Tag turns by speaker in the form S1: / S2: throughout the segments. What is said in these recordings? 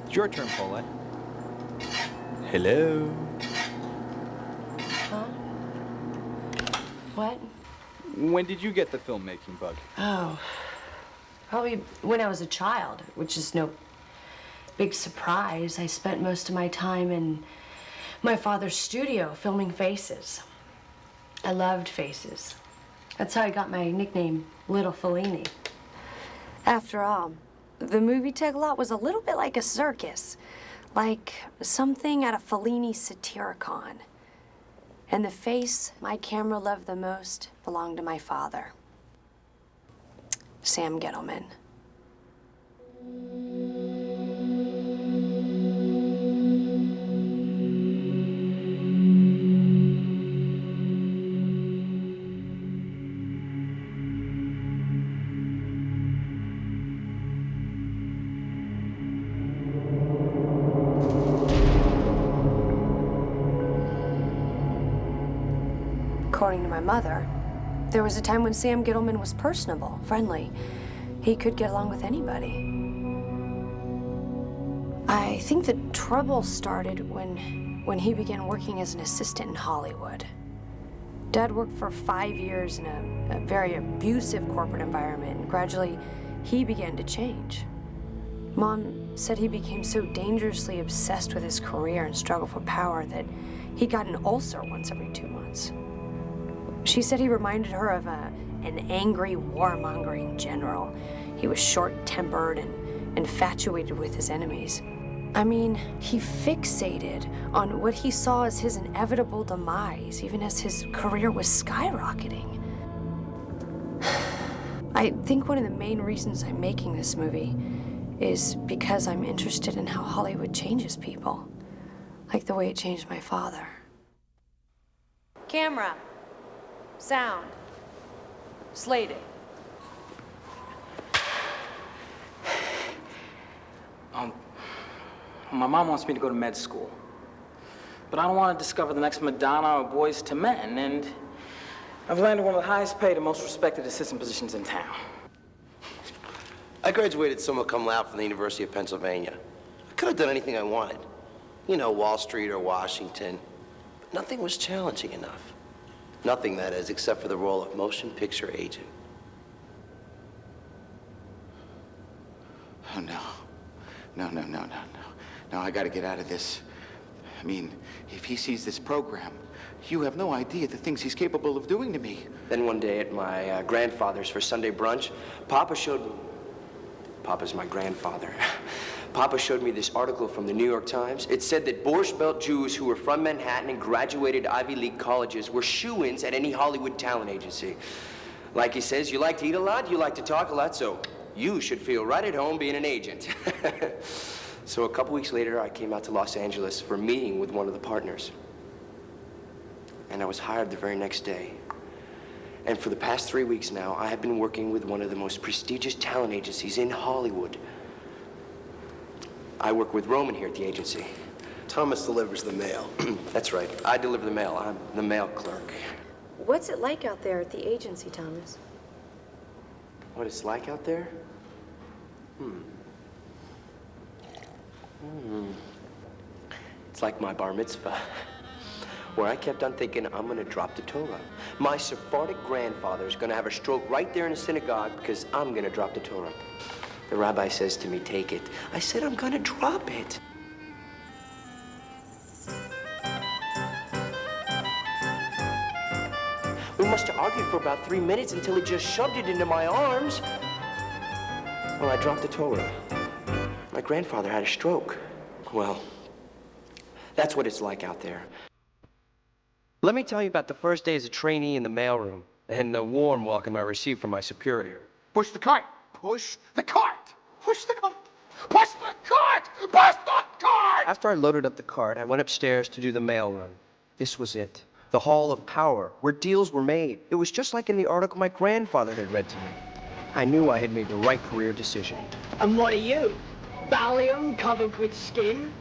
S1: It's your turn, Paulette. Hello?
S2: Huh? What?
S1: When did you get the filmmaking bug?
S2: Oh, probably when I was a child, which is no big surprise. I spent most of my time in my father's studio filming faces. I loved faces. That's how I got my nickname, Little Fellini. After all, the movie tech lot was a little bit like a circus, like something at a Fellini Satyricon. And the face my camera loved the most belonged to my father, Sam Gittleman. According to my mother, there was a time when Sam Gittleman was personable, friendly. He could get along with anybody. I think the trouble started when he began working as an assistant in Hollywood. Dad worked for 5 years in a very abusive corporate environment, and gradually he began to change. Mom said he became so dangerously obsessed with his career and struggle for power that he got an ulcer once every 2 months. She said he reminded her of an angry warmongering general. He was short-tempered and infatuated with his enemies. I mean, he fixated on what he saw as his inevitable demise, even as his career was skyrocketing. I think one of the main reasons I'm making this movie is because I'm interested in how Hollywood changes people, like the way it changed my father. Camera. Sound. Slated.
S3: My mom wants me to go to med school. But I don't want to discover the next Madonna or Boys to Men, and I've landed one of the highest paid and most respected assistant positions in town.
S4: I graduated summa cum laude from the University of Pennsylvania. I could have done anything I wanted. You know, Wall Street or Washington. But nothing was challenging enough. Nothing, that is, except for the role of motion picture agent.
S5: Oh, no. No, I gotta get out of this. I mean, if he sees this program, you have no idea the things he's capable of doing to me.
S4: Then one day at my grandfather's for Sunday brunch, Papa's my grandfather. Papa showed me this article from the New York Times. It said that Borscht Belt Jews who were from Manhattan and graduated Ivy League colleges were shoo-ins at any Hollywood talent agency. Like he says, you like to eat a lot, you like to talk a lot, so you should feel right at home being an agent. So a couple weeks later, I came out to Los Angeles for a meeting with one of the partners. And I was hired the very next day. And for the past 3 weeks now, I have been working with one of the most prestigious talent agencies in Hollywood. I work with Roman here at the agency. Thomas delivers the mail. That's right. I deliver the mail. I'm the mail clerk.
S2: What's it like out there at the agency, Thomas?
S4: What it's like out there? It's like my bar mitzvah, where I kept on thinking I'm gonna drop the Torah. My Sephardic grandfather's gonna have a stroke right there in the synagogue because I'm gonna drop the Torah. The rabbi says to me, take it. I said, I'm gonna drop it. We must have argued for about 3 minutes until he just shoved it into my arms. Well, I dropped the Torah. My grandfather had a stroke. Well, that's what it's like out there. Let me tell you about the first day as a trainee in the mailroom and the warm welcome I received from my superior.
S5: Push the cart! Push the cart! Push the cart! Push the cart! Push the cart!
S4: After I loaded up the cart, I went upstairs to do the mail run. This was it. The Hall of Power, where deals were made. It was just like in the article my grandfather had read to me. I knew I had made the right career decision.
S6: And what are you? Ballium covered with skin?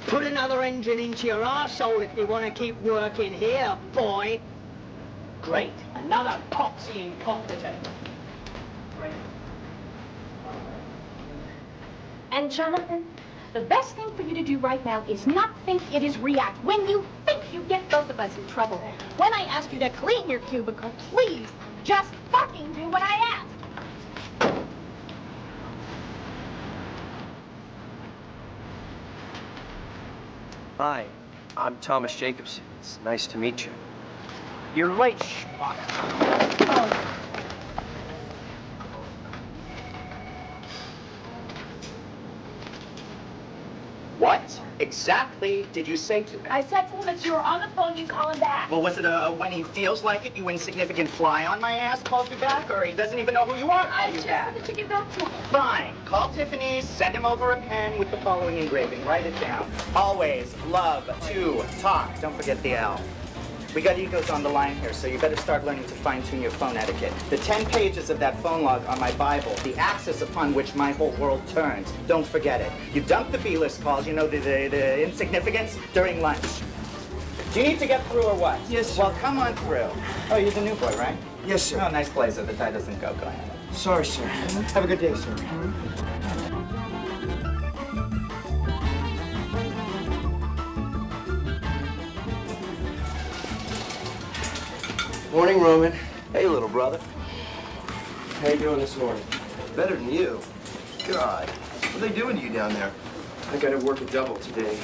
S6: Put another engine into your arsehole if you want to keep working here, boy. Great. Another popsy incompetent. Great.
S7: And Jonathan, The best thing for you to do right now is not think, it is react. When you think, you get both of us in trouble. When I ask you to clean your cubicle, please just fucking do what I ask.
S8: Hi, I'm Thomas Jacobson. It's nice to meet you.
S6: You're late, schmuck. Oh.
S9: What exactly did you say to him?
S7: I said to him that you were on the phone, you call him back.
S9: Well, was it when he feels like it, you insignificant fly on my ass calls you back, or he doesn't even know who you are calls you back?
S7: I just said to get back to him.
S9: Fine. Call Tiffany's, send him over a pen with the following engraving. Write it down. Always love to talk. Don't forget the L. We got egos on the line here, so you better start learning to fine-tune your phone etiquette. The 10 pages of that phone log are my Bible, the axis upon which my whole world turns. Don't forget it. You dump the B-list calls, you know, the insignificance, during lunch. Do you need to get through or what?
S8: Yes, sir.
S9: Well, come on through. Oh, you're the new boy, right?
S8: Yes, sir.
S9: Oh, nice blazer. The tie doesn't go. Go ahead.
S8: Sorry, sir. Have a good day, sir.
S4: Morning, Roman. Hey, little brother.
S8: How you doing this morning?
S4: Better than you. God, what are they doing to you down there?
S8: I gotta work a double today.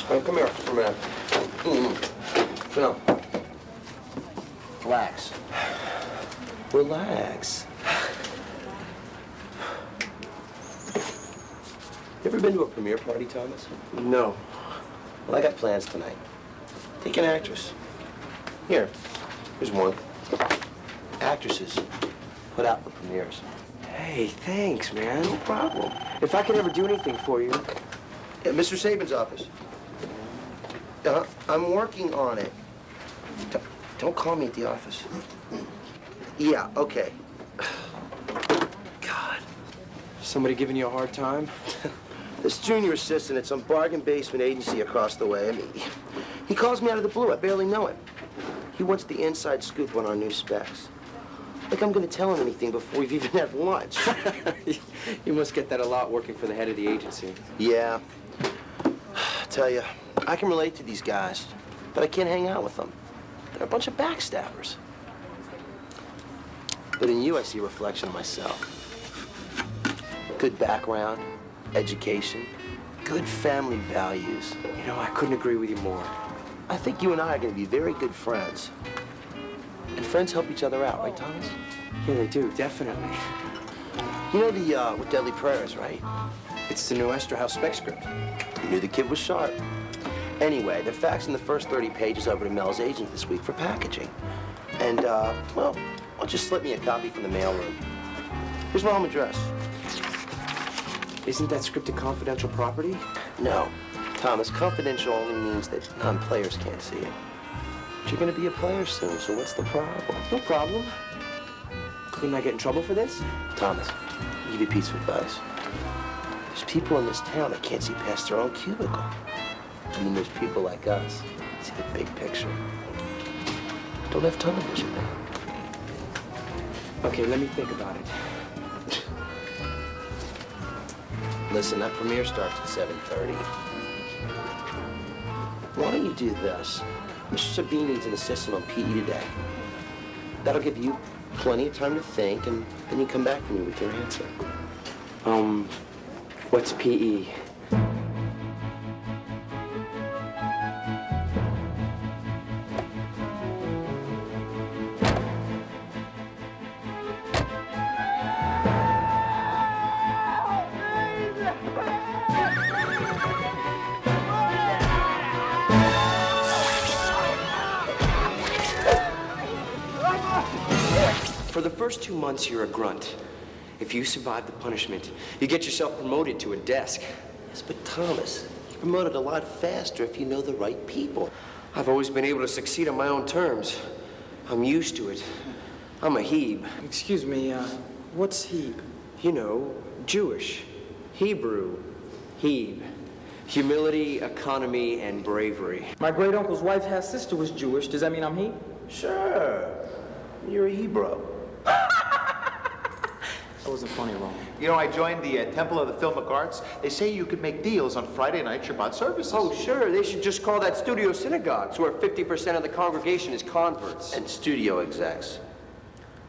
S4: Oh, come here for a minute. No. Relax. Relax. You ever been to a premiere party, Thomas?
S8: No.
S4: Well, I got plans tonight. Take an actress. Here's one. Actresses put out for premieres.
S8: Hey, thanks, man.
S4: No problem.
S8: If I could ever do anything for you.
S4: Yeah, Mr. Saban's office. I'm working on it. Don't call me at the office. Yeah, okay. God.
S8: Somebody giving you a hard time?
S4: This junior assistant at some bargain basement agency across the way. I mean, he calls me out of the blue. I barely know him. He wants the inside scoop on our new specs. Like I'm going to tell him anything before we've even had lunch.
S8: You must get that a lot working for the head of the agency.
S4: Yeah. I tell you, I can relate to these guys, but I can't hang out with them. They're a bunch of backstabbers. But in you, I see a reflection of myself. Good background, education, good family values.
S8: You know, I couldn't agree with you more.
S4: I think you and I are going to be very good friends. And friends help each other out, right, Thomas?
S8: Yeah, they do, definitely.
S4: You know the, with Deadly Prayers, right?
S8: It's the new Esther House spec script.
S4: You knew the kid was sharp. Anyway, they're faxing the first 30 pages over to Mel's agent this week for packaging. And, well, why don't you slip me a copy from the mailroom? Here's my home address.
S8: Isn't that script a confidential property?
S4: No. Thomas, confidential only means that non-players can't see it. But you're going to be a player soon, so what's the problem?
S8: No problem. Couldn't I get in trouble for this?
S4: Thomas, I'll give you a piece of advice. There's people in this town that can't see past their own cubicle. I mean, there's people like us. See the big picture. Don't have television, man.
S8: Okay, let me think about it.
S4: Listen, that premiere starts at 7:30. Why don't you do this? Mr. Sabine needs an assistant on PE today. That'll give you plenty of time to think, and then you come back to me with your answer.
S8: What's PE?
S3: For the first 2 months, you're a grunt. If you survive the punishment, you get yourself promoted to a desk.
S4: Yes, but Thomas, you're promoted a lot faster if you know the right people.
S3: I've always been able to succeed on my own terms. I'm used to it. I'm a Heb.
S8: Excuse me, what's Heb?
S3: You know, Jewish. Hebrew. Heb. Humility, economy, and bravery.
S10: My great-uncle's wife's half-sister was Jewish. Does that mean I'm Heb?
S4: Sure. You're a Hebrew.
S3: That wasn't funny, Ron.
S5: You know, I joined the Temple of the Filmic Arts. They say you could make deals on Friday night Shabbat services.
S4: Oh, sure. They should just call that studio synagogues, where 50% of the congregation is converts.
S11: And studio execs.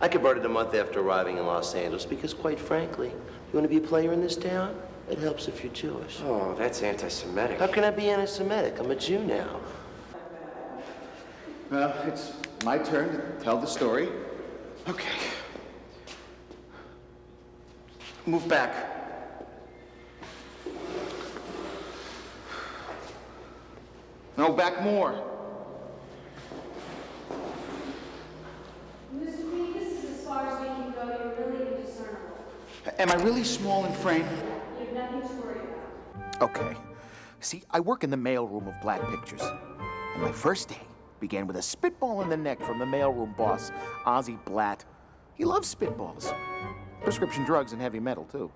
S11: I converted a month after arriving in Los Angeles because, quite frankly, you want to be a player in this town? It helps if you're Jewish.
S4: Oh, that's anti-Semitic.
S11: How can I be anti-Semitic? I'm a Jew now.
S5: Well, it's my turn to tell the story. Okay. Move back. No, back more.
S2: Mr. Reed, this is as far as we can go. You're really indiscernible.
S5: Am I really small in frame?
S2: You have nothing to worry about.
S5: Okay. See, I work in the mailroom of Black Pictures. And my first day began with a spitball in the neck from the mailroom boss, Ozzie Blatt. He loves spitballs. Prescription drugs and heavy metal, too.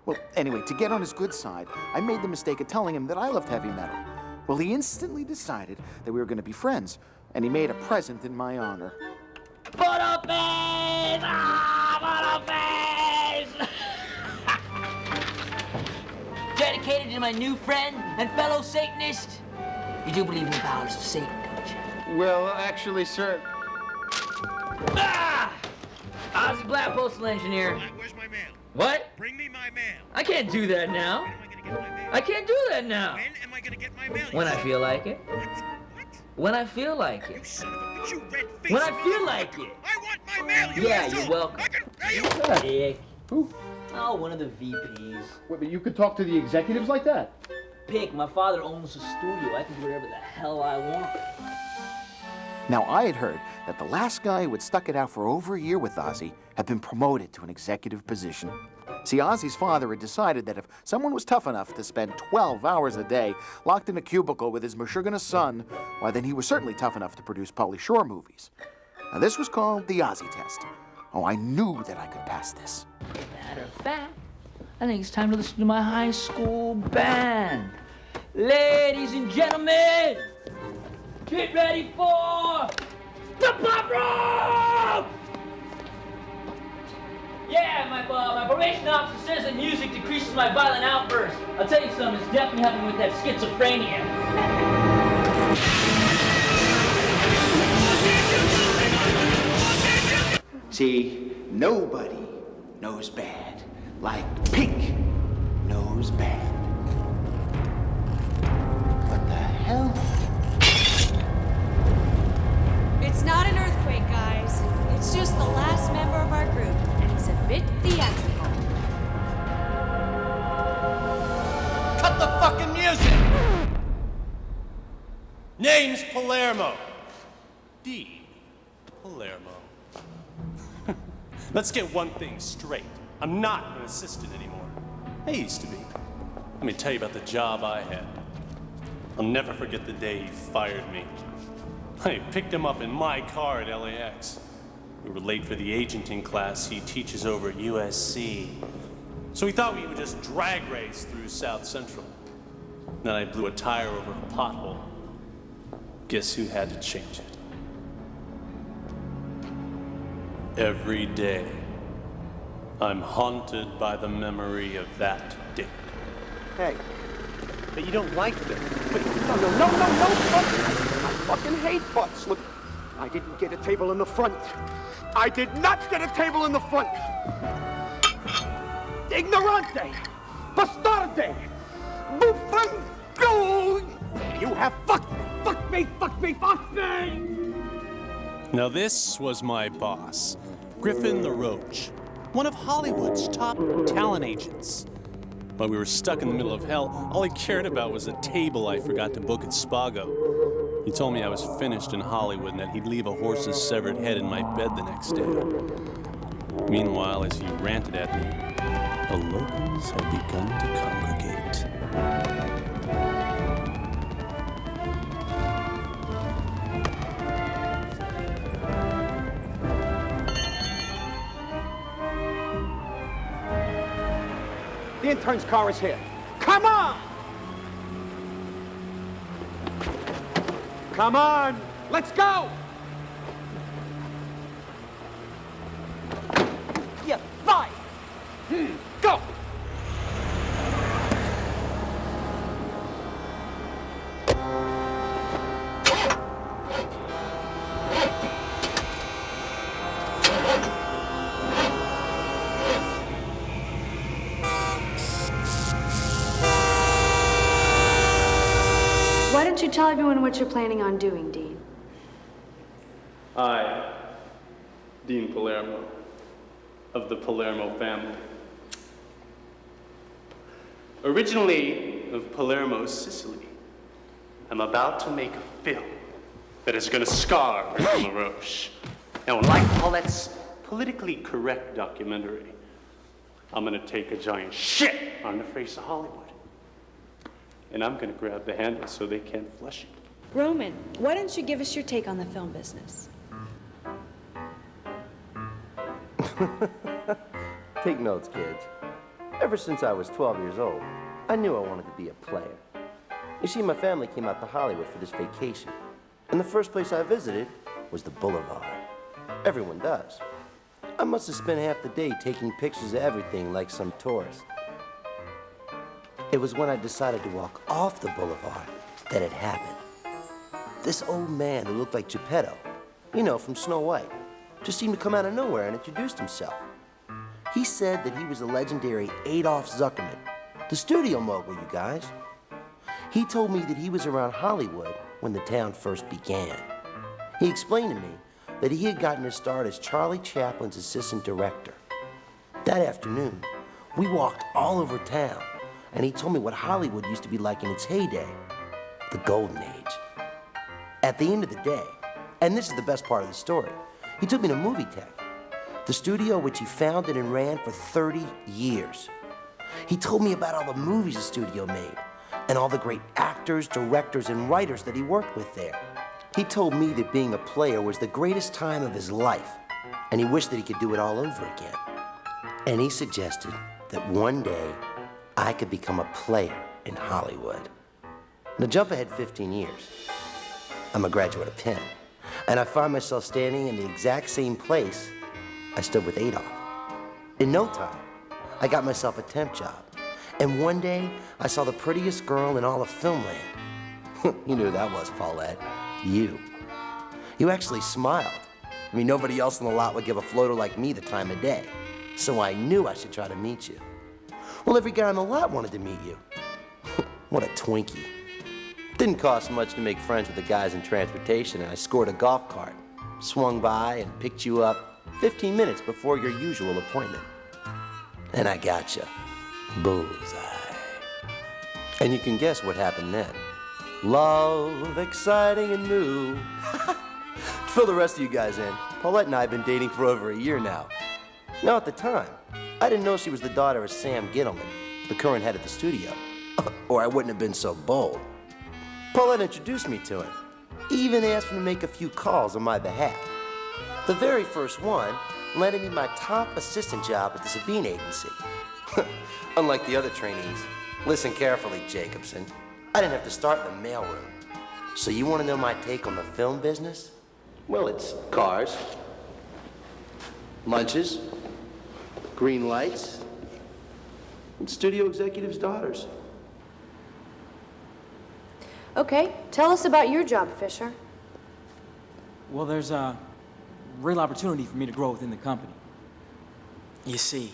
S5: Well, anyway, to get on his good side, I made the mistake of telling him that I loved heavy metal. Well, he instantly decided that we were going to be friends, and he made a present in my honor.
S3: Butterface! Ah, Butterface! Dedicated to my new friend and fellow Satanist. You do believe in the powers of Satan, don't you?
S1: Well, actually, sir.
S3: Ah! Ozzie Blatt, postal engineer.
S12: Where's my mail?
S3: What?
S12: Bring me my mail.
S3: I can't do that now.
S12: When am I gonna get my mail?
S3: I can't do that now.
S12: When am I gonna get my mail?
S3: When I feel like it.
S12: What? What?
S3: When I feel like
S12: You
S3: it.
S12: son of a bitch, you red-faced
S3: When I feel
S12: motherfucker.
S3: like it.
S12: I want my mail, you
S3: Yeah,
S12: asshole.
S3: you're welcome.
S12: I can pay you.
S3: Dick.
S13: Who?
S3: Oh, one of the VPs.
S13: Wait, but you could talk to the executives like that?
S3: Pick, my father owns a studio. I can do whatever the hell I want.
S5: Now, I had heard that the last guy who had stuck it out for over a year with Ozzie had been promoted to an executive position. See, Ozzie's father had decided that if someone was tough enough to spend 12 hours a day locked in a cubicle with his Meshuggah son, why, then he was certainly tough enough to produce Pauly Shore movies. Now, this was called the Ozzie test. Oh, I knew that I could pass this.
S3: Matter of fact, I think it's time to listen to my high school band. Ladies and gentlemen, get ready for the pop room! Yeah, my probation officer says that music decreases my violent outbursts. I'll tell you something, it's definitely helping with that schizophrenia.
S5: See, nobody knows bad like Pink knows bad. What the hell?
S14: It's not an earthquake, guys. It's just the last member of our group, and he's a bit theatrical.
S12: Cut the fucking music! Name's Palermo. D. Palermo. Let's get one thing straight. I'm not an assistant anymore. I used to be. Let me tell you about the job I had. I'll never forget the day he fired me. I picked him up in my car at LAX. We were late for the agenting class he teaches over at USC. So we thought we would just drag race through South Central. Then I blew a tire over a pothole. Guess who had to change it? Every day, I'm haunted by the memory of that day.
S9: Hey, but you don't like them. But no, I fucking hate butts. Look, I didn't get a table in the front. I did not get a table in the front. Ignorante, bastarde, bufango. You have fucked me.
S12: Now this was my boss, Griffin the Roach, one of Hollywood's top talent agents. While we were stuck in the middle of hell, all he cared about was a table I forgot to book at Spago. He told me I was finished in Hollywood and that he'd leave a horse's severed head in my bed the next day. Meanwhile, as he ranted at me, the locals had begun to congregate.
S9: The intern's car is here. Come on! Come on! Let's go! You're fired!
S2: Why don't you tell everyone what you're planning on doing, Dean?
S12: I, Dean Palermo, of the Palermo family. Originally of Palermo, Sicily, I'm about to make a film that is going to scar Ricky LaRoche. Now, like Paulette's politically correct documentary, I'm going to take a giant shit on the face of Hollywood. And I'm going to grab the handle so they can't flush it.
S14: Roman, why don't you give us your take on the film business?
S11: Take notes, kids. Ever since I was 12 years old, I knew I wanted to be a player. You see, my family came out to Hollywood for this vacation, and the first place I visited was the Boulevard. Everyone does. I must have spent half the day taking pictures of everything like some tourist. It was when I decided to walk off the Boulevard that it happened. This old man who looked like Geppetto, you know, from Snow White, just seemed to come out of nowhere and introduced himself. He said that he was the legendary Adolph Zuckerman, the studio mogul, you guys. He told me that he was around Hollywood when the town first began. He explained to me that he had gotten his start as Charlie Chaplin's assistant director. That afternoon, we walked all over town, and he told me what Hollywood used to be like in its heyday, the golden age. At the end of the day, and this is the best part of the story, he took me to Movie Tech, the studio which he founded and ran for 30 years. He told me about all the movies the studio made and all the great actors, directors, and writers that he worked with there. He told me that being a player was the greatest time of his life, and he wished that he could do it all over again. And he suggested that one day I could become a player in Hollywood. Now jump ahead 15 years. I'm a graduate of Penn, and I find myself standing in the exact same place I stood with Adolph. In no time, I got myself a temp job, and one day I saw the prettiest girl in all of filmland. You knew who that was, Paulette. You. You actually smiled. I mean, nobody else in the lot would give a floater like me the time of day, so I knew I should try to meet you. Well, every guy in the lot wanted to meet you. What a Twinkie. Didn't cost much to make friends with the guys in transportation, and I scored a golf cart, swung by, and picked you up 15 minutes before your usual appointment. And I got you. Bullseye. And you can guess what happened then. Love, exciting and new. To fill the rest of you guys in, Paulette and I have been dating for over a year now. Now, at the time, I didn't know she was the daughter of Sam Gittleman, the current head of the studio, or I wouldn't have been so bold. Paulette introduced me to him, even asked him to make a few calls on my behalf. The very first one landed me my top assistant job at the Sabine Agency. Unlike the other trainees, listen carefully, Jacobson, I didn't have to start in the mailroom. So you want to know my take on the film business? Well, it's cars, lunches, green lights, and studio executives' daughters.
S2: Okay, tell us about your job, Fisher.
S10: Well, there's a real opportunity for me to grow within the company. You see,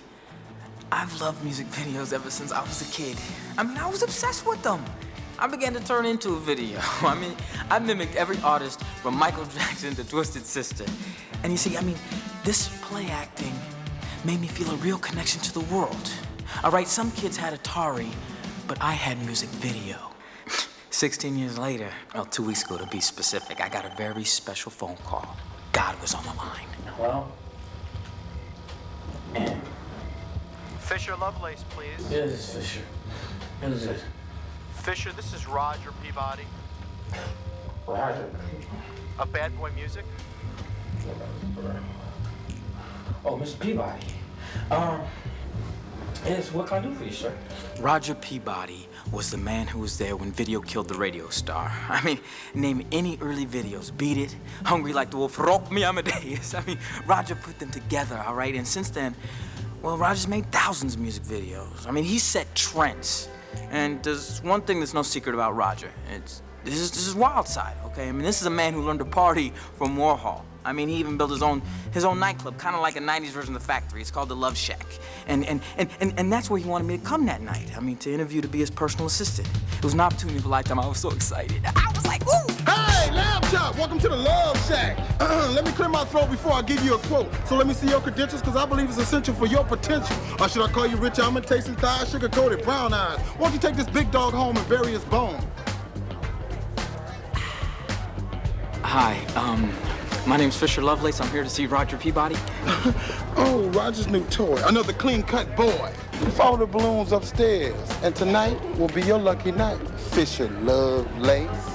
S10: I've loved music videos ever since I was a kid. I mean, I was obsessed with them. I began to turn into a video. I mean, I mimicked every artist from Michael Jackson to Twisted Sister. And you see, I mean, this play acting made me feel a real connection to the world. All right, some kids had Atari, but I had music video. 16 years later, well, 2 weeks ago to be specific, I got a very special phone call. God was on the line. Hello?
S15: Fisher Lovelace, please.
S3: Yeah, this is Fisher. Who's this?
S15: Fisher, this is Roger Peabody.
S3: Roger.
S15: Of Bad Boy Music.
S3: Oh, Mr. Peabody. Yes, what can I do for you, sir?
S10: Roger Peabody was the man who was there when video killed the radio star. I mean, name any early videos. Beat It, Hungry Like the Wolf, Rock Me Amadeus. I mean, Roger put them together, all right? And since then, well, Roger's made thousands of music videos. I mean, he set trends. And there's one thing that's no secret about Roger. This is wild side, okay? I mean, this is a man who learned to party from Warhol. I mean, he even built his own nightclub, kind of like a 90s version of The Factory. It's called the Love Shack. And that's where he wanted me to come that night. I mean, to interview to be his personal assistant. It was an opportunity of a lifetime. I was so excited. I was like, ooh!
S16: Hey, Lamb Chop, welcome to the Love Shack. Let me clear my throat before I give you a quote. So let me see your credentials, because I believe it's essential for your potential. Or should I call you rich almond, tasting thighs, sugar-coated brown eyes? Won't you take this big dog home and bury his bone?
S10: Hi, my name's Fisher Lovelace. I'm here to see Roger Peabody.
S16: Oh, Roger's new toy. Another clean-cut boy. Follow the balloons upstairs, and tonight will be your lucky night, Fisher Lovelace.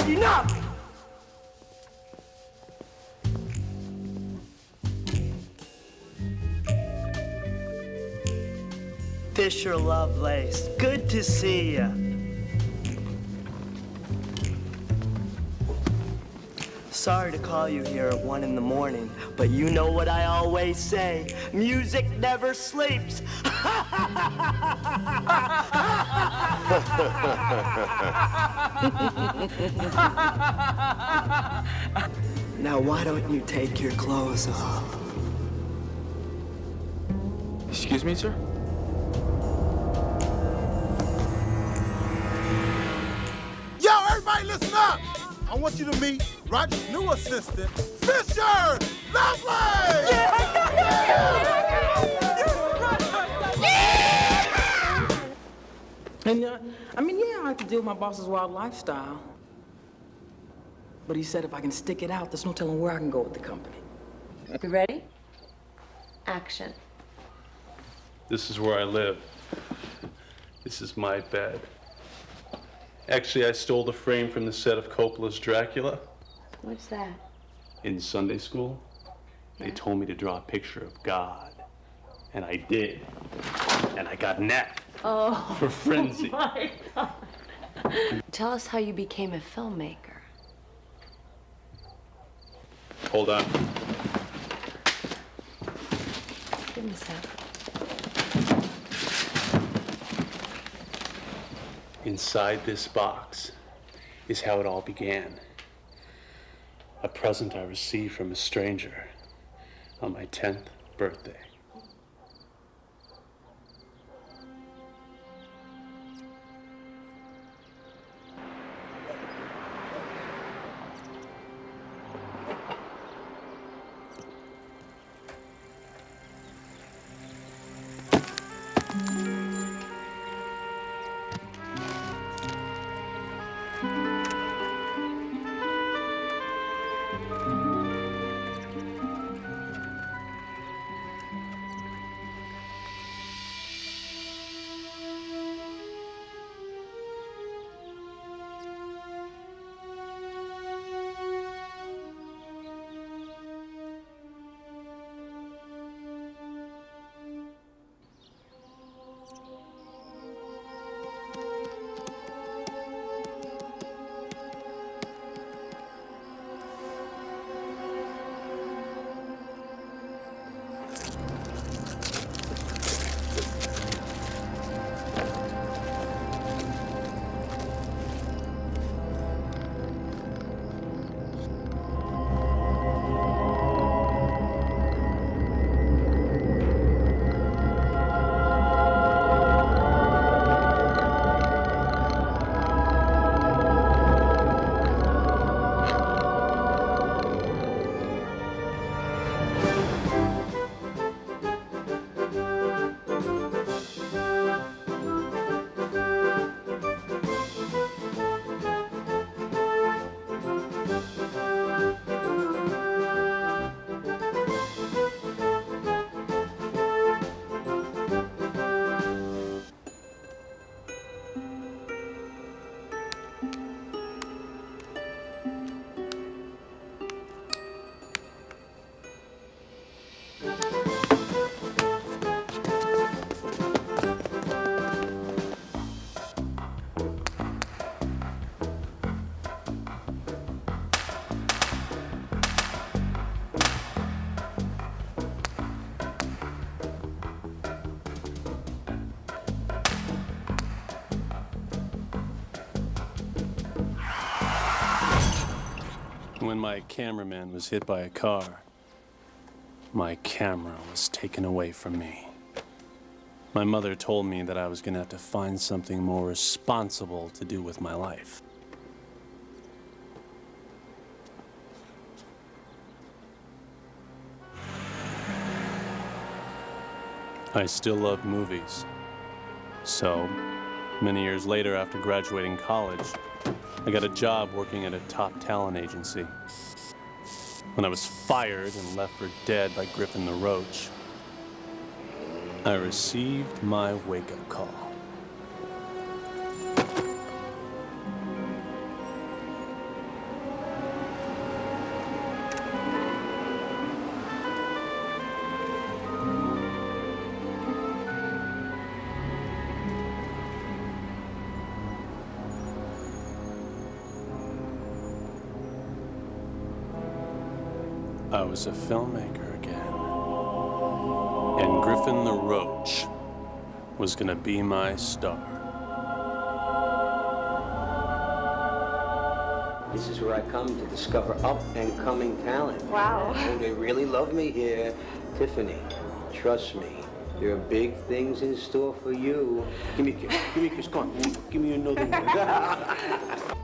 S6: Enough! Fisher Lovelace, good to see ya. Sorry to call you here at 1 in the morning, but you know what I always say, music never sleeps. Now why don't you take your clothes off?
S10: Excuse me, sir?
S16: Yo, everybody listen up! I want you to meet Roger's new assistant, Fisher Lovelace!
S10: And, I mean, yeah, I have to deal with my boss's wild lifestyle. But he said if I can stick it out, there's no telling where I can go with the company.
S2: You ready? Action.
S12: This is where I live. This is my bed. Actually, I stole the frame from the set of Coppola's Dracula.
S2: What's that?
S12: In Sunday school, they told me to draw a picture of God. And I did. And I got an F for frenzy.
S2: Oh my God. Tell us how you became a filmmaker.
S12: Hold on.
S2: Give me a sec.
S12: Inside this box is how it all began. A present I received from a stranger on my 10th birthday. When my cameraman was hit by a car, my camera was taken away from me. My mother told me that I was gonna have to find something more responsible to do with my life. I still loved movies. So, many years later after graduating college, I got a job working at a top talent agency. When I was fired and left for dead by Griffin the Roach, I received my wake-up call. I was a filmmaker again. And Griffin the Roach was gonna be my star.
S8: This is where I come to discover up-and-coming talent.
S2: Wow.
S8: Oh, they really love me here. Tiffany, trust me, there are big things in store for you. Give me a kiss. Give me a kiss. Come on. Give me another one.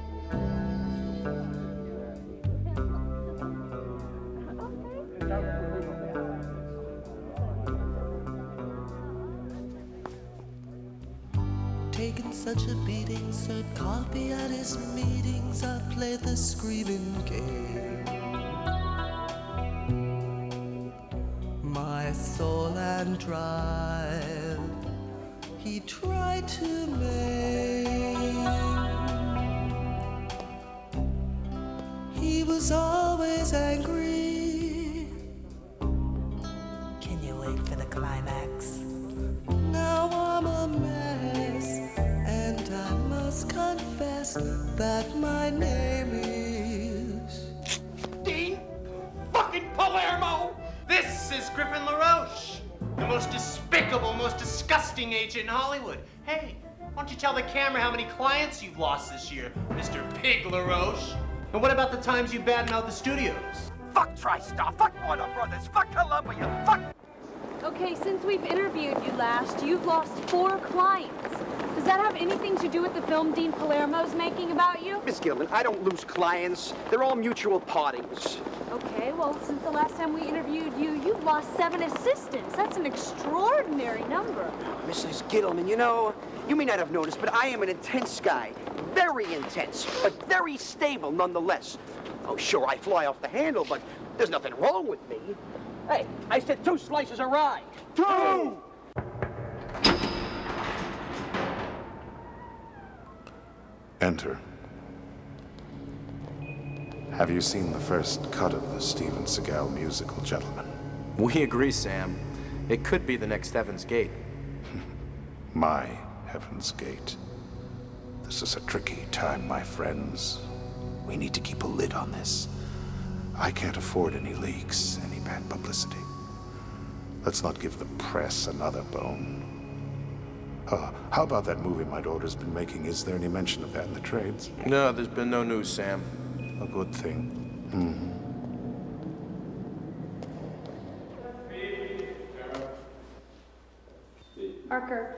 S17: Taken such a beating, served coffee at his meetings. I've played the screaming game. My soul and drive, he tried to maim. He was always angry. Can you wait for the climax? Now I'm a mess, and I must confess that my name is
S15: Dean fucking Palermo! This is Griffin LaRoche, the most despicable, most disgusting agent in Hollywood. Hey, why don't you tell the camera how many clients you've lost this year, Mr. Pig LaRoche? And what about the times you badmouthed the studios?
S18: Fuck TriStar, fuck Warner Brothers, fuck Columbia, fuck...
S14: Okay, since we've interviewed you last, you've lost 4 clients. Does that have anything to do with the film Dean Palermo's making about you?
S18: Miss Gilman, I don't lose clients. They're all mutual parties.
S14: Okay, well, since the last time we interviewed you, you've lost 7 assistants. That's an extraordinary number.
S18: Mrs. Gilman, you know, you may not have noticed, but I am an intense guy. Very intense, but very stable nonetheless. Oh, sure, I fly off the handle, but there's nothing wrong with me. Hey, I said 2 slices of rye. 2!
S19: Enter. Have you seen the first cut of the Steven Seagal musical, gentlemen?
S4: We agree, Sam. It could be the next Heaven's Gate.
S19: My Heaven's Gate. This is a tricky time, my friends. We need to keep a lid on this. I can't afford any leaks, any bad publicity. Let's not give the press another bone. How about that movie my daughter's been making? Is there any mention of that in the trades?
S4: No, there's been no news, Sam.
S19: A good thing.
S2: Parker.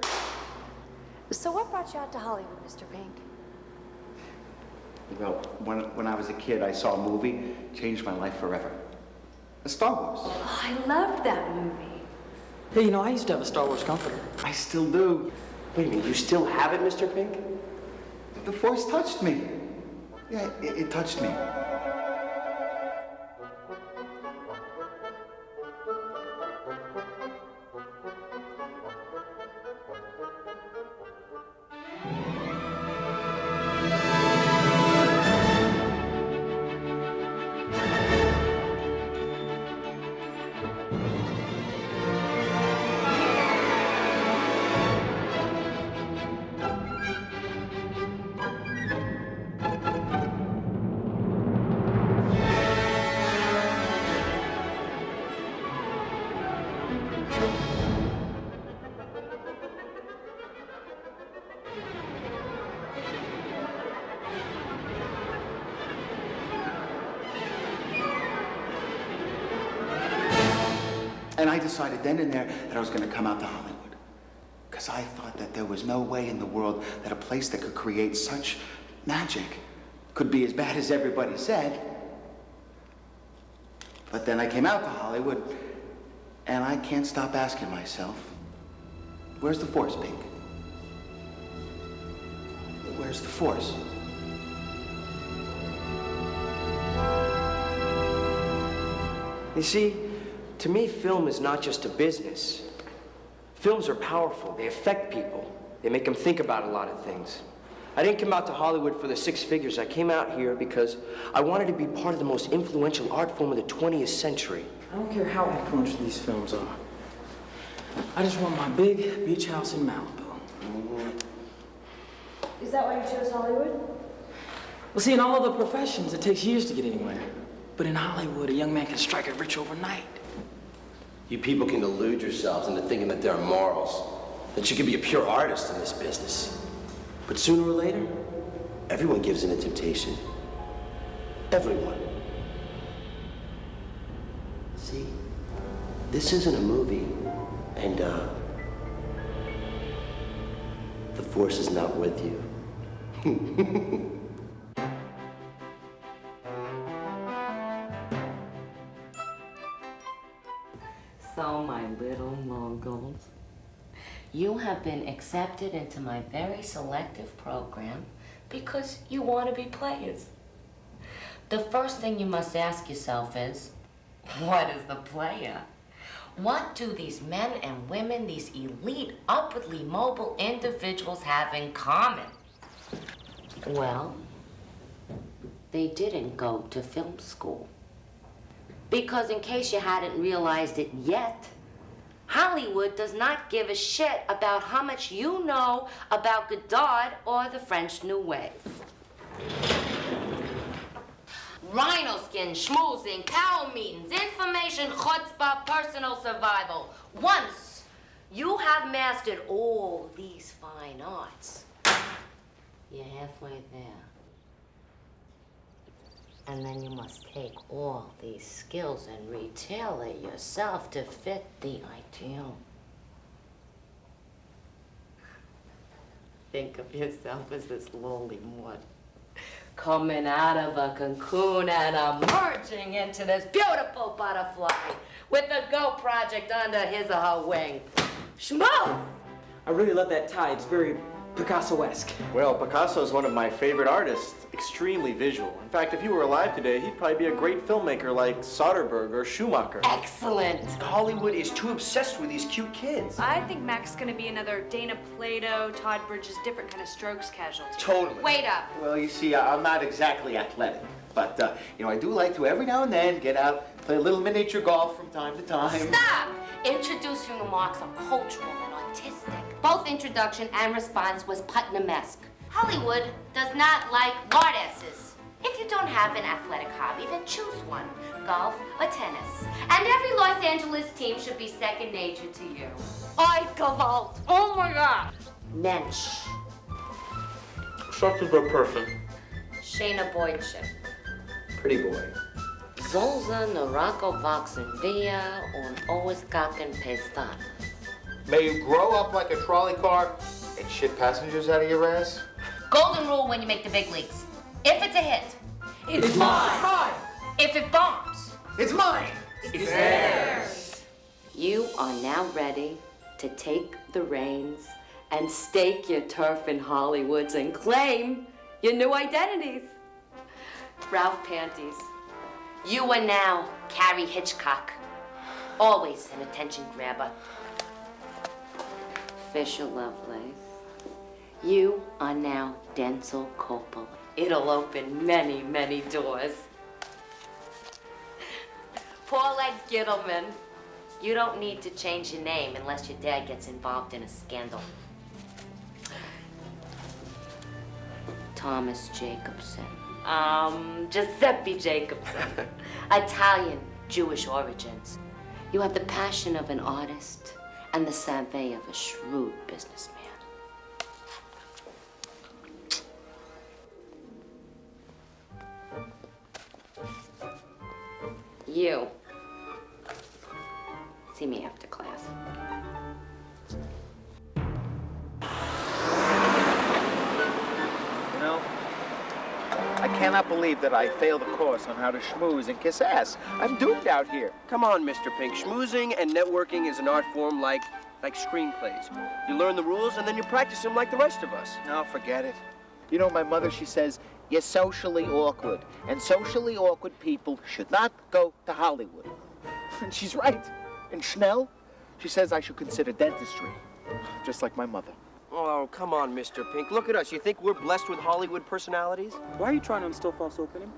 S2: So what brought you out to Hollywood, Mr. Pink?
S9: Well, when I was a kid, I saw a movie, changed my life forever. Star Wars.
S2: Oh, I loved that movie.
S10: Hey, you know, I used to have a Star Wars comforter.
S9: I still do.
S4: Wait a minute, you still have it, Mr. Pink?
S9: The Force touched me. Yeah, it touched me.
S5: And I decided then and there that I was going to come out to Hollywood. Because I thought that there was no way in the world that a place that could create such magic could be as bad as everybody said. But then I came out to Hollywood, and I can't stop asking myself, where's the force, Pink? Where's the force?
S4: You see, to me, film is not just a business. Films are powerful. They affect people. They make them think about a lot of things. I didn't come out to Hollywood for the six figures. I came out here because I wanted to be part of the most influential art form of the 20th century.
S10: I don't care how influential these films are. I just want my big beach house in Malibu.
S14: Is that why you chose Hollywood?
S10: Well, see, in all other professions, it takes years to get anywhere. But in Hollywood, a young man can strike it rich overnight.
S11: You people can delude yourselves into thinking that there are morals, that you can be a pure artist in this business. But sooner or later, everyone gives in to temptation. Everyone. See, this isn't a movie, and the Force is not with you.
S20: So, my little moguls, you have been accepted into my very selective program because you want to be players. The first thing you must ask yourself is, what is the player? What do these men and women, these elite, upwardly mobile individuals have in common? Well, they didn't go to film school. Because in case you hadn't realized it yet, Hollywood does not give a shit about how much you know about Godard or the French New Wave. Rhino skin, schmoozing, cow meetings, information, chutzpah, personal survival. Once you have mastered all these fine arts, you're halfway there. And then you must take all these skills and retailor yourself to fit the ideal. Think of yourself as this lowly one, coming out of a cocoon and emerging into this beautiful butterfly with the Go Project under his or her wing. Schmo!
S10: I really love that tie. It's very Picasso-esque.
S21: Well, Picasso is one of my favorite artists, extremely visual. In fact, if he were alive today, he'd probably be a great filmmaker like Soderbergh or Schumacher.
S20: Excellent.
S4: Hollywood is too obsessed with these cute kids.
S14: I think Mac's gonna be another Dana Plato, Todd Bridges, different kind of strokes casualty.
S4: Totally.
S14: Wait up.
S5: Well, you see, I'm not exactly athletic, but, I do like to every now and then get out, play a little miniature golf from time to time.
S20: Stop! Introducing remarks are cultural and artistic. Both introduction and response was Putnam-esque. Hollywood does not like lartasses. If you don't have an athletic hobby, then choose one, golf or tennis. And every Los Angeles team should be second nature to you. I Gewalt. Oh my God. Mensch.
S21: Such a good person.
S20: Shayna Boydship.
S21: Pretty boy.
S20: Solza Narako Voxen Via und Oiskaken Pestan.
S22: May you grow up like a trolley car and shit passengers out of your ass?
S20: Golden rule when you make the big leagues. If it's a hit,
S22: It's mine.
S20: If it bombs,
S22: It's mine.
S20: it's theirs. You are now ready to take the reins and stake your turf in Hollywoods and claim your new identities. Ralph Panties, you are now Carrie Hitchcock. Always an attention grabber. Fisher Lovelace, you are now Denzel Coppola. It'll open many, many doors. Paulette Gittleman, you don't need to change your name unless your dad gets involved in a scandal. Thomas Jacobson. Giuseppe Jacobson. Italian, Jewish origins. You have the passion of an artist and the savvy of a shrewd businessman. You. See me after class.
S1: You know, I cannot believe that I failed a course on how to schmooze and kiss ass. I'm doomed out here.
S4: Come on, Mr. Pink. Schmoozing and networking is an art form like screenplays. You learn the rules and then you practice them like the rest of us.
S1: No, forget it. You know, my mother, she says, you're socially awkward, and socially awkward people should not go to Hollywood. And she's right. And Schnell, she says I should consider dentistry, just like my mother.
S4: Oh, come on, Mr. Pink. Look at us. You think we're blessed with Hollywood personalities?
S10: Why are you trying to instill false hope in him?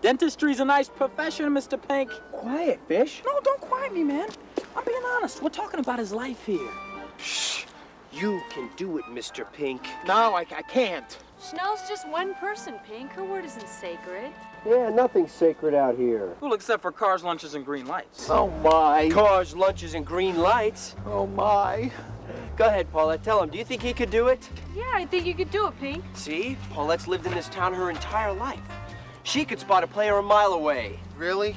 S10: Dentistry's a nice profession, Mr. Pink.
S4: Quiet, Fish.
S10: No, don't quiet me, man. I'm being honest. We're talking about his life here.
S4: Shh. You can do it, Mr. Pink.
S1: No, I can't.
S14: Schnell's just one person, Pink. Her word isn't sacred.
S4: Yeah, nothing's sacred out here.
S10: Well, except for cars, lunches, and green lights.
S1: Oh, my.
S4: Cars, lunches, and green lights.
S1: Oh, my.
S4: Go ahead, Paulette. Tell him. Do you think he could do it?
S14: Yeah, I think you could do it, Pink.
S4: See? Paulette's lived in this town her entire life. She could spot a player a mile away.
S1: Really?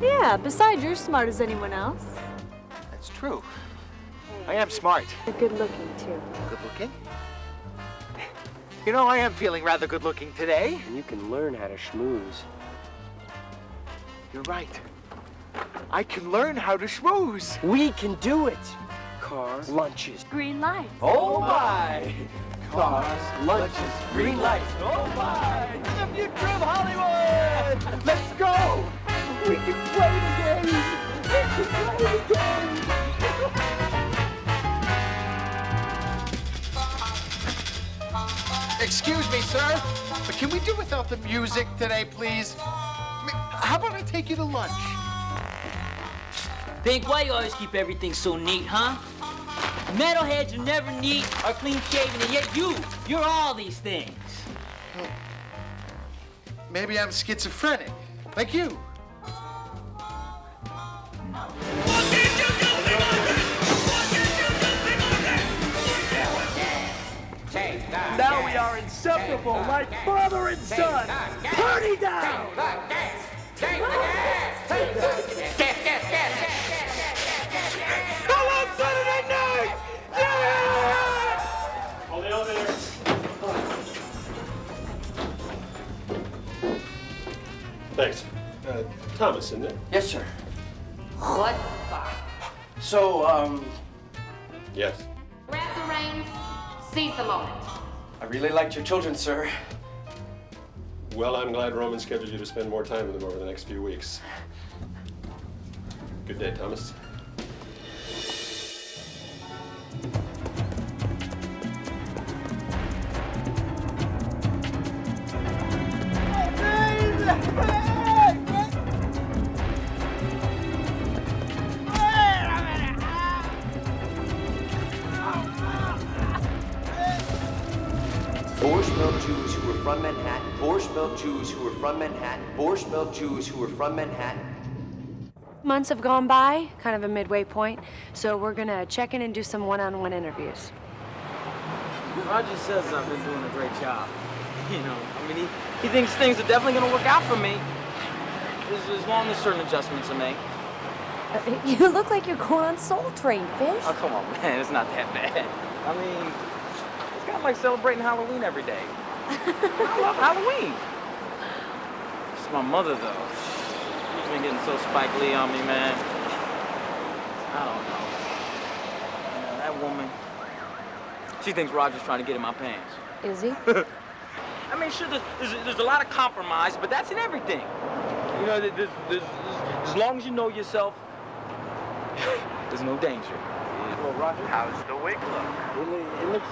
S14: Yeah, besides, you're as smart as anyone else.
S1: That's true. I am smart.
S14: You're good looking, too.
S1: Good looking? You know, I am feeling rather good looking today.
S4: And you can learn how to schmooze.
S1: You're right. I can learn how to schmooze.
S4: We can do it. Cars, lunches.
S14: Green lights.
S4: Oh, my. Cars, lunches, green lights. Oh, my.
S1: The future of Hollywood. Let's go. We can play the game. We can play the game. Excuse me, sir, but can we do without the music today, please? How about I take you to lunch?
S3: Pink, why you always keep everything so neat, huh? Metalheads are never neat or clean shaven, and yet you're all these things.
S1: Maybe I'm schizophrenic, like you.
S3: Now we are inseparable, like father and son. Party down!
S1: Hello, Saturday night! Yeah!
S12: On the elevator. Thanks. Thomas, isn't it?
S4: Yes, sir.
S20: What?
S4: So,
S12: Yes.
S20: Grab the reins. Seize the moment.
S4: I really liked your children, sir.
S12: Well, I'm glad Roman scheduled you to spend more time with them over the next few weeks. Good day, Thomas.
S4: Borscht Belt Jews who were from Manhattan. Borscht Belt Jews who were from Manhattan. Borscht Belt Jews who were from Manhattan.
S2: Months have gone by, kind of a midway point, so we're gonna check in and do some one-on-one interviews.
S10: Roger says I've been doing a great job. You know, I mean, he thinks things are definitely gonna work out for me. As long as certain adjustments are made.
S2: You look like you're going on Soul Train, Fish.
S10: Oh, come on, man, it's not that bad. I mean, it's kind of like celebrating Halloween every day. I love Halloween. It's my mother, though. She's been getting so Spike Lee on me, man. I don't know. You know, that woman, she thinks Roger's trying to get in my pants.
S2: Is he?
S10: I mean, sure, there's a lot of compromise, but that's in everything. You know, as long as you know yourself, there's no danger. Well, Roger,
S22: How's the wig look?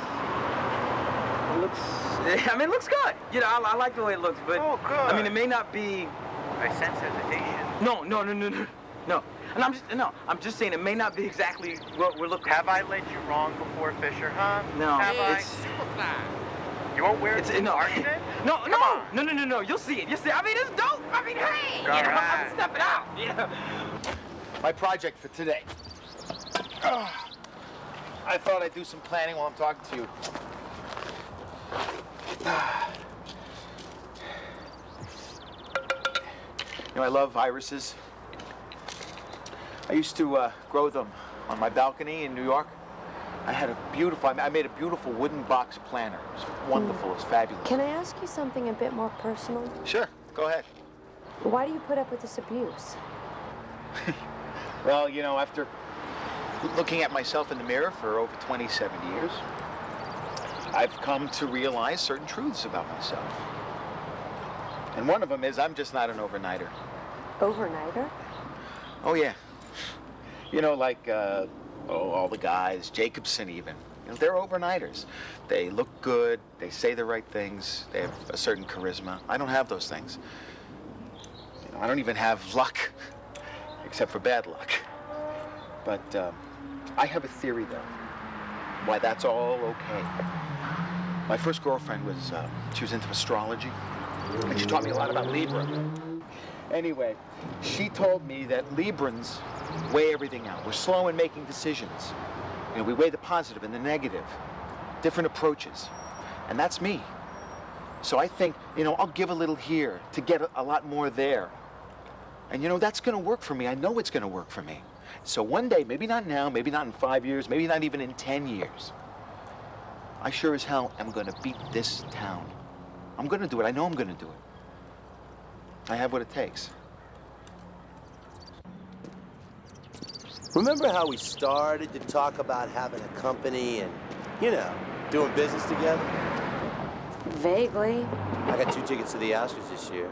S10: I mean, it looks good. You know, I like the way it looks, but
S22: Oh, good.
S10: I mean, it may not be.
S22: I sense hesitation.
S10: No. And I'm just saying it may not be exactly what we're looking.
S22: Have I led you wrong before, Fisher, huh?
S10: No,
S22: Have
S10: it's.
S22: You won't wear it to
S10: No.
S22: March then?
S10: No. You'll see it. I mean, it's dope. I mean, hey, you know,
S22: right.
S10: I'm stepping out. Yeah.
S1: My project for today. I thought I'd do some planning while I'm talking to you. You know, I love irises.
S5: I used to grow them on my balcony in New York. I made a beautiful wooden box planter. It was wonderful, it was fabulous.
S2: Can I ask you something a bit more personal?
S5: Sure, go ahead.
S2: Why do you put up with this abuse?
S5: Well, you know, after looking at myself in the mirror for over 27 years, I've come to realize certain truths about myself. And one of them is I'm just not an overnighter.
S2: Overnighter?
S5: Oh, yeah. You know, like, all the guys, Jacobson even. You know, they're overnighters. They look good, they say the right things, they have a certain charisma. I don't have those things. You know, I don't even have luck, except for bad luck. But I have a theory, though, why that's all okay. My first girlfriend was, she was into astrology, and she taught me a lot about Libra. Anyway, she told me that Librans weigh everything out. We're slow in making decisions. You know, we weigh the positive and the negative, different approaches. And that's me. So I think, you know, I'll give a little here to get a lot more there. And you know, that's gonna work for me. I know it's gonna work for me. So one day, maybe not now, maybe not in 5 years, maybe not even in 10 years, I sure as hell am gonna beat this town. I'm gonna do it. I know I'm gonna do it. I have what it takes.
S11: Remember how we started to talk about having a company and, you know, doing business together?
S2: Vaguely.
S11: I got 2 tickets to the Oscars this year.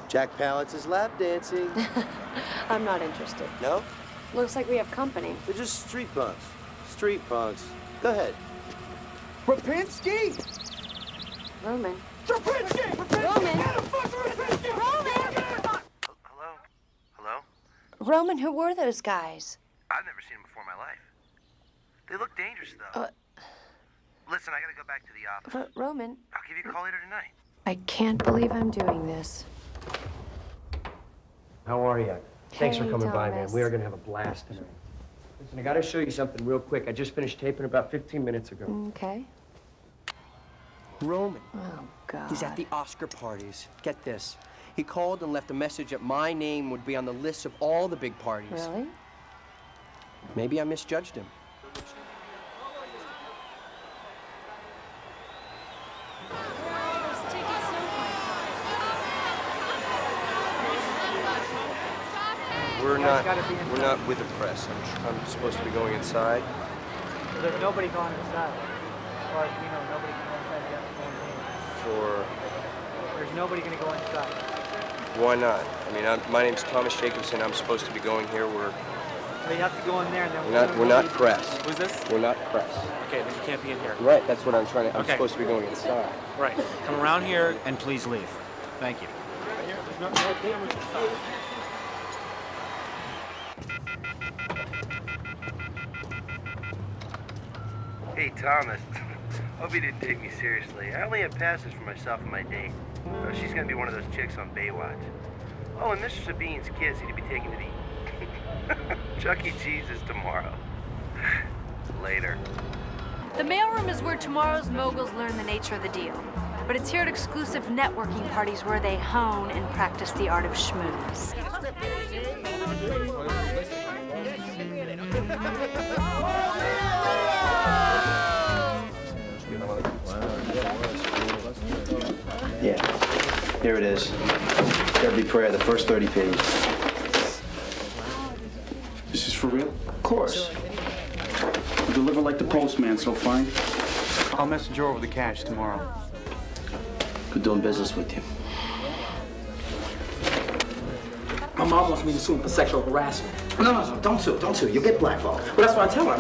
S11: Jack Palance's lap dancing.
S2: I'm not interested.
S11: No?
S2: Looks like we have company.
S11: They're just street punks. Street punks. Go ahead.
S18: Rapinski!
S2: Roman.
S18: Rapinski!
S2: Roman!
S7: Hello?
S2: Roman, who were those guys?
S7: I've never seen them before in my life. They look dangerous, though. Listen, I gotta go back to the office.
S2: Roman.
S7: I'll give you a call later tonight.
S2: I can't believe I'm doing this.
S18: How are you? Thanks for
S2: Hey,
S18: coming by, man.
S2: Thomas.
S18: We are gonna have a blast tonight. Listen, I gotta show you something real quick. I just finished taping about 15 minutes ago.
S2: Okay.
S18: Roman.
S2: Oh, God.
S18: He's at the Oscar parties. Get this. He called and left a message that my name would be on the list of all the big parties.
S2: Really?
S18: Maybe I misjudged him.
S4: We're not with the press. I'm supposed to be going inside.
S6: So there's nobody going inside. As far as we know, nobody can go inside the other
S4: For
S6: There's nobody going to go inside.
S4: why not? I mean, my name's Thomas Jacobson. I'm supposed to be going here.
S6: So you have to go in there and then
S4: We're not press.
S21: Who's this?
S4: We're not press.
S21: Okay, then you can't be in here.
S4: Right. That's what I'm trying to. I'm
S21: Okay.
S4: supposed to be going inside.
S21: Right. Come around here and please leave. Thank you.
S7: Hey, Thomas. Hope you didn't take me seriously. I only have passes for myself and my date. Oh, she's gonna be one of those chicks on Baywatch. Oh, and Mr. Sabine's kids need to be taken to the Chuck E. Cheese is tomorrow. Later.
S14: The mailroom is where tomorrow's moguls learn the nature of the deal. But it's here at exclusive networking parties where they hone and practice the art of schmooze.
S8: Yeah, here it is. Every prayer, the first 30 pages.
S13: This is for real?
S8: Of course.
S13: You deliver like the postman, so fine.
S21: I'll message you over the cash tomorrow.
S8: Good doing business with you.
S10: My mom wants me to sue him for sexual harassment.
S23: No, don't sue. You'll get blackballed. Well, that's what I tell her.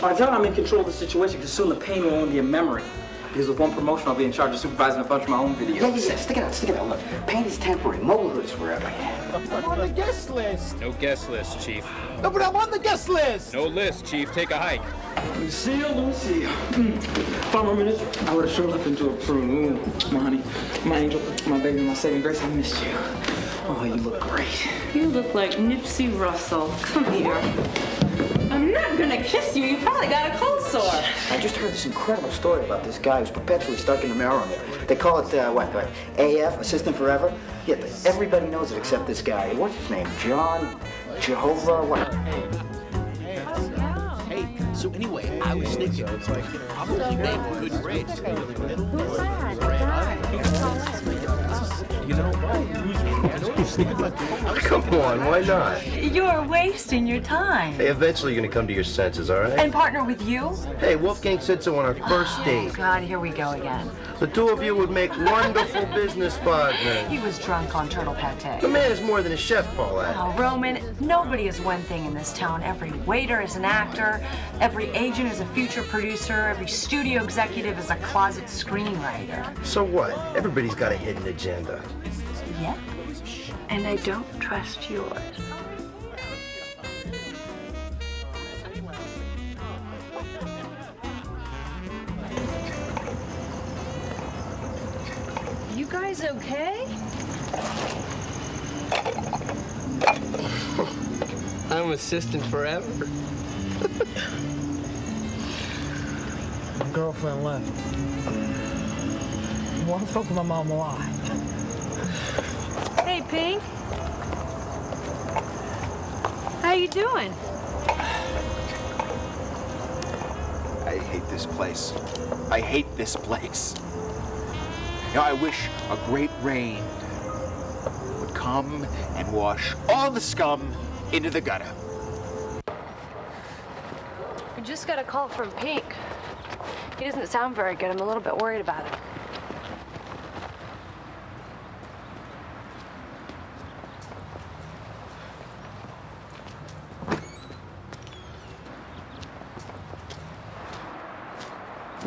S23: I tell her I'm in control of the situation because soon the pain will only be a memory. Because with one promotion, I'll be in charge of supervising a bunch of my own videos.
S6: Yeah. Stick it out. Look, pain is temporary. Mobilehood is forever.
S24: I'm on the guest list.
S25: No guest list, Chief.
S24: No, but I'm on the guest list.
S25: No list, Chief. Take a hike.
S23: Let me see you. 5 more minutes. I would have sure left into a room. My honey, my angel, my baby, my saving grace. I missed you. Oh, you look great.
S20: You look like Nipsey Russell. Come here. I'm not gonna kiss you. You probably got a cold sore.
S6: I just heard this incredible story about this guy who's perpetually stuck in the mailroom. They call it, AF, Assistant Forever? Yeah, everybody knows it except this guy. What's his name? John
S5: Jehovah, what?
S1: Hey, so anyway, I was thinking, probably make a good bridge.
S11: Come on, why not?
S9: You're wasting your time.
S11: Hey, eventually you're gonna come to your senses, all right?
S9: And partner with you?
S11: Hey, Wolfgang said so on our first date.
S9: God, here we go again.
S11: The two of you would make wonderful business partners.
S9: He was drunk on turtle pate.
S11: The man is more than a chef, Paulette.
S9: Oh, Roman, nobody is one thing in this town. Every waiter is an actor, every agent is a future producer, every studio executive is a closet screenwriter.
S11: So what? Everybody's got a hidden agenda.
S9: Yeah? And I don't trust yours.
S2: You guys okay?
S4: I'm assistant forever.
S23: My girlfriend left. Why the fuck with my mom alive?
S14: Hey, Pink. How you doing?
S5: I hate this place. I hate this place. You know, I wish a great rain would come and wash all the scum into the gutter.
S2: I just got a call from Pink. He doesn't sound very good. I'm a little bit worried about him.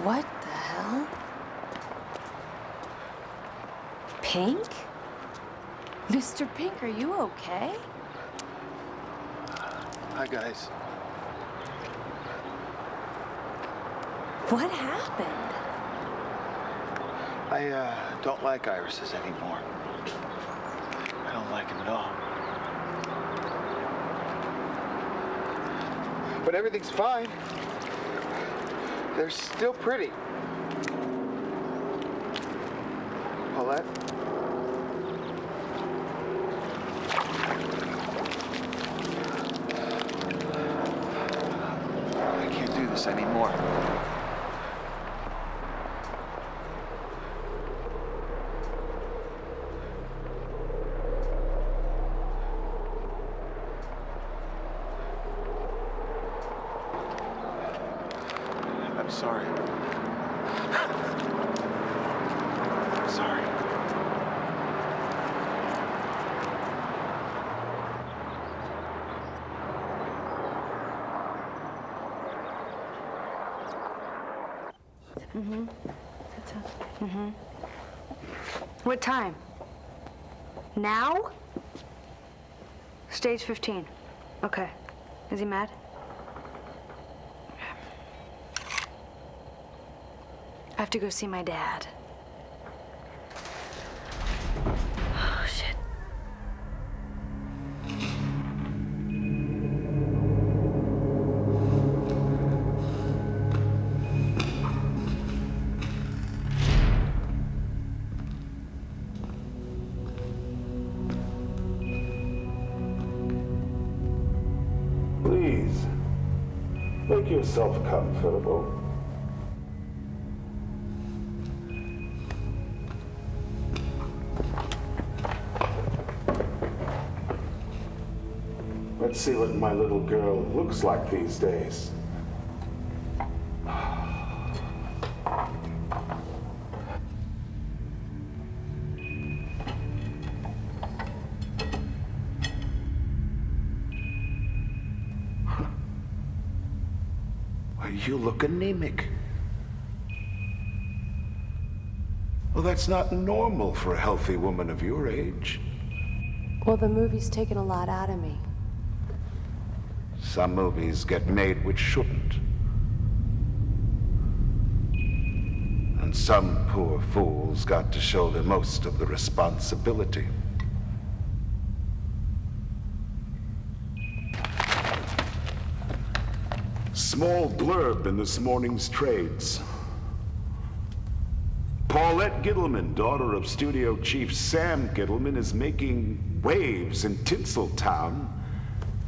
S2: What the hell? Pink? Mr. Pink, are you okay?
S5: Hi, guys.
S2: What happened?
S5: I don't like irises anymore. I don't like them at all. But everything's fine. They're still pretty. Paulette? I can't do this anymore. I'm sorry. I'm sorry.
S2: Mm-hmm. Mm-hmm. What time? Now? Stage 15. Okay. Is he mad? I have to go see my dad. Oh, shit.
S15: Please, make yourself comfortable. Let's see what my little girl looks like these days. Well, you look anemic. Well, that's not normal for a healthy woman of your age.
S2: Well, the movie's taken a lot out of me.
S15: Some movies get made which shouldn't. And some poor fools got to shoulder most of the responsibility. Small blurb in this morning's trades. Paulette Gittleman, daughter of studio chief Sam Gittleman, is making waves in Tinseltown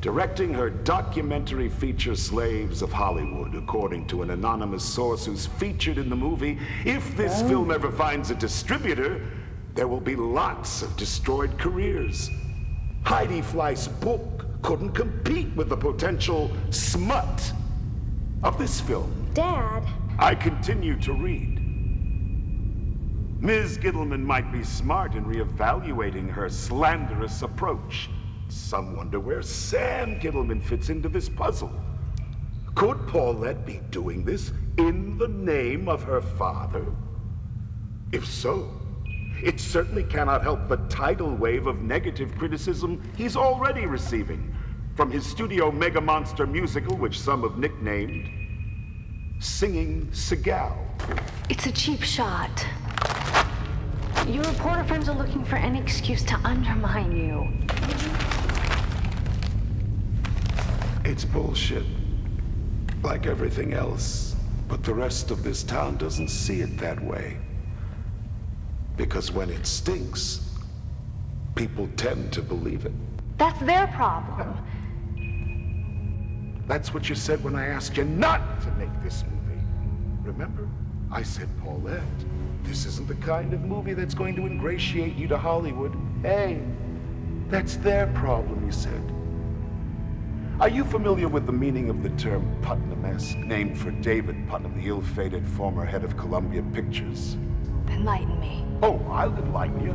S15: directing her documentary feature Slaves of Hollywood, according to an anonymous source who's featured in the movie. If this film ever finds a distributor, there will be lots of destroyed careers. Heidi Fleiss' book couldn't compete with the potential smut of this film.
S2: Dad.
S15: I continue to read. Ms. Gittleman might be smart in reevaluating her slanderous approach. Some wonder where Sam Gittleman fits into this puzzle. Could Paulette be doing this in the name of her father? If so, it certainly cannot help the tidal wave of negative criticism he's already receiving from his studio mega monster musical, which some have nicknamed Singing Seagal.
S2: It's a cheap shot. Your reporter friends are looking for any excuse to undermine you.
S15: It's bullshit, like everything else. But the rest of this town doesn't see it that way. Because when it stinks, people tend to believe it.
S2: That's their problem.
S15: That's what you said when I asked you not to make this movie. Remember? I said, Paulette, this isn't the kind of movie that's going to ingratiate you to Hollywood. Hey, that's their problem, you said. Are you familiar with the meaning of the term Putnam-esque, named for David Putnam, the ill-fated former head of Columbia Pictures?
S2: Enlighten me.
S15: Oh, I'll enlighten you.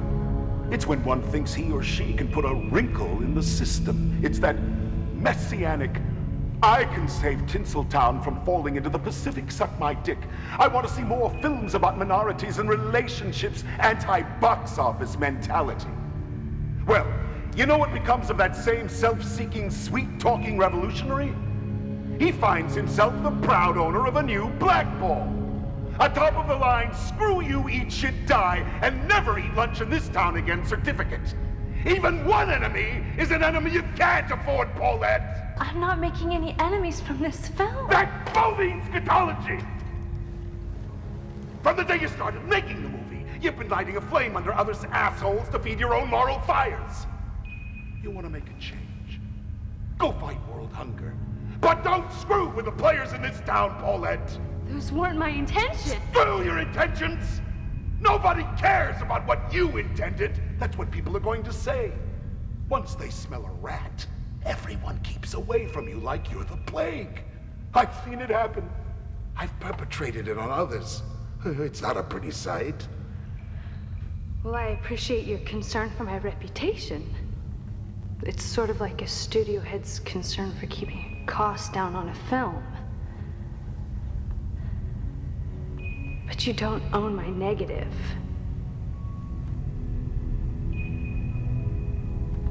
S15: It's when one thinks he or she can put a wrinkle in the system. It's that messianic, I can save Tinseltown from falling into the Pacific, suck my dick. I want to see more films about minorities and relationships, anti-box office mentality. Well, you know what becomes of that same self-seeking, sweet-talking revolutionary? He finds himself the proud owner of a new blackball. A top-of-the-line, screw you, eat shit, die, and never eat lunch in this town again certificate. Even one enemy is an enemy you can't afford, Paulette!
S2: I'm not making any enemies from this film.
S15: That phony scatology! From the day you started making the movie, you've been lighting a flame under others' assholes to feed your own moral fires. You want to make a change? Go fight world hunger. But don't screw with the players in this town, Paulette!
S14: Those weren't my intentions.
S15: Screw your intentions! Nobody cares about what you intended. That's what people are going to say. Once they smell a rat, everyone keeps away from you like you're the plague. I've seen it happen. I've perpetrated it on others. It's not a pretty sight.
S2: Well, I appreciate your concern for my reputation. It's sort of like a studio head's concern for keeping costs down on a film. But you don't own my negative.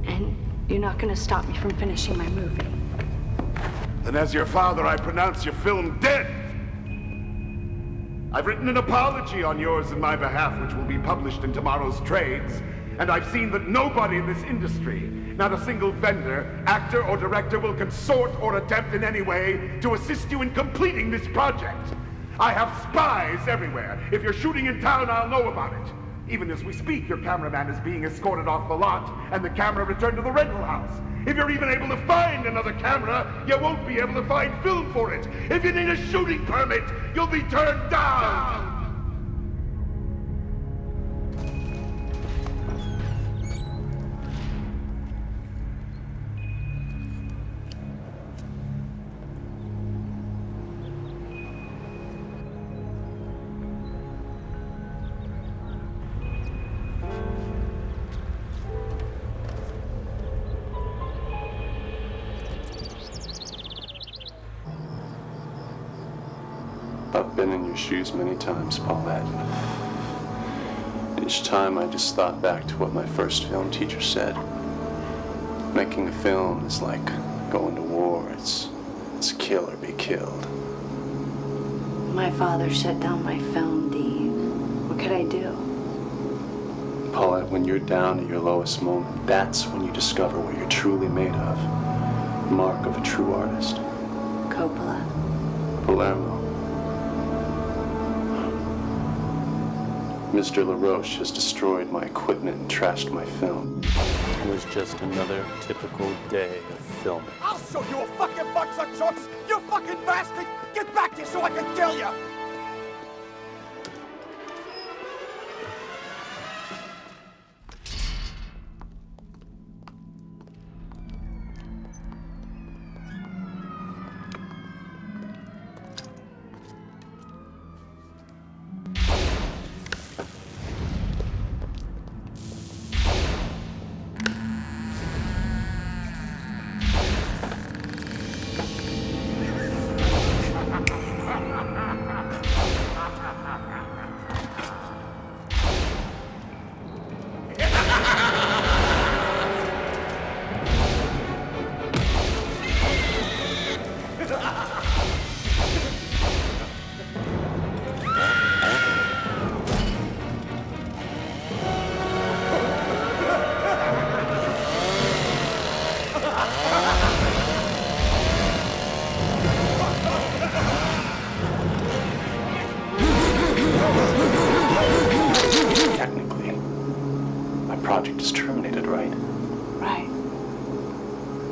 S2: And you're not gonna stop me from finishing my movie.
S15: Then as your father, I pronounce your film dead. I've written an apology on yours and my behalf, which will be published in tomorrow's trades. And I've seen that nobody in this industry, not a single vendor, actor, or director will consort or attempt in any way to assist you in completing this project. I have spies everywhere. If you're shooting in town, I'll know about it. Even as we speak, your cameraman is being escorted off the lot, and the camera returned to the rental house. If you're even able to find another camera, you won't be able to find film for it. If you need a shooting permit, you'll be turned down.
S3: I've been in your shoes many times, Paulette. Each time I just thought back to what my first film teacher said. Making a film is like going to war. It's kill or be killed.
S2: My father shut down my film, Dean. What could I do?
S3: Paulette, when you're down at your lowest moment, that's when you discover what you're truly made of. Mark of a true artist.
S2: Coppola.
S3: Palermo. Mr. LaRoche has destroyed my equipment and trashed my film.
S11: It was just another typical day of filming.
S18: I'll
S12: show you a fucking bunch of trucks! You fucking bastard! Get back here so I can kill you!
S3: Technically, my project is terminated, right?
S2: Right.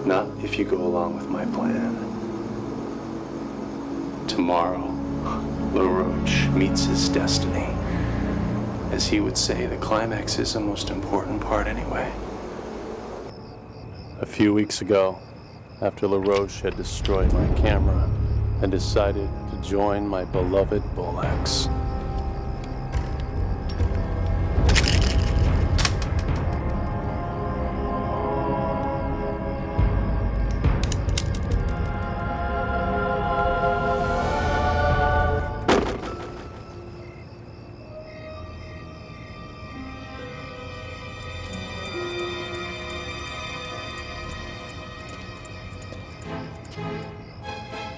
S3: Not if you go along with my plan. Tomorrow, LaRoche meets his destiny. As he would say, the climax is the most important part anyway. A few weeks ago, after LaRoche had destroyed my camera and decided to join my beloved Bullax.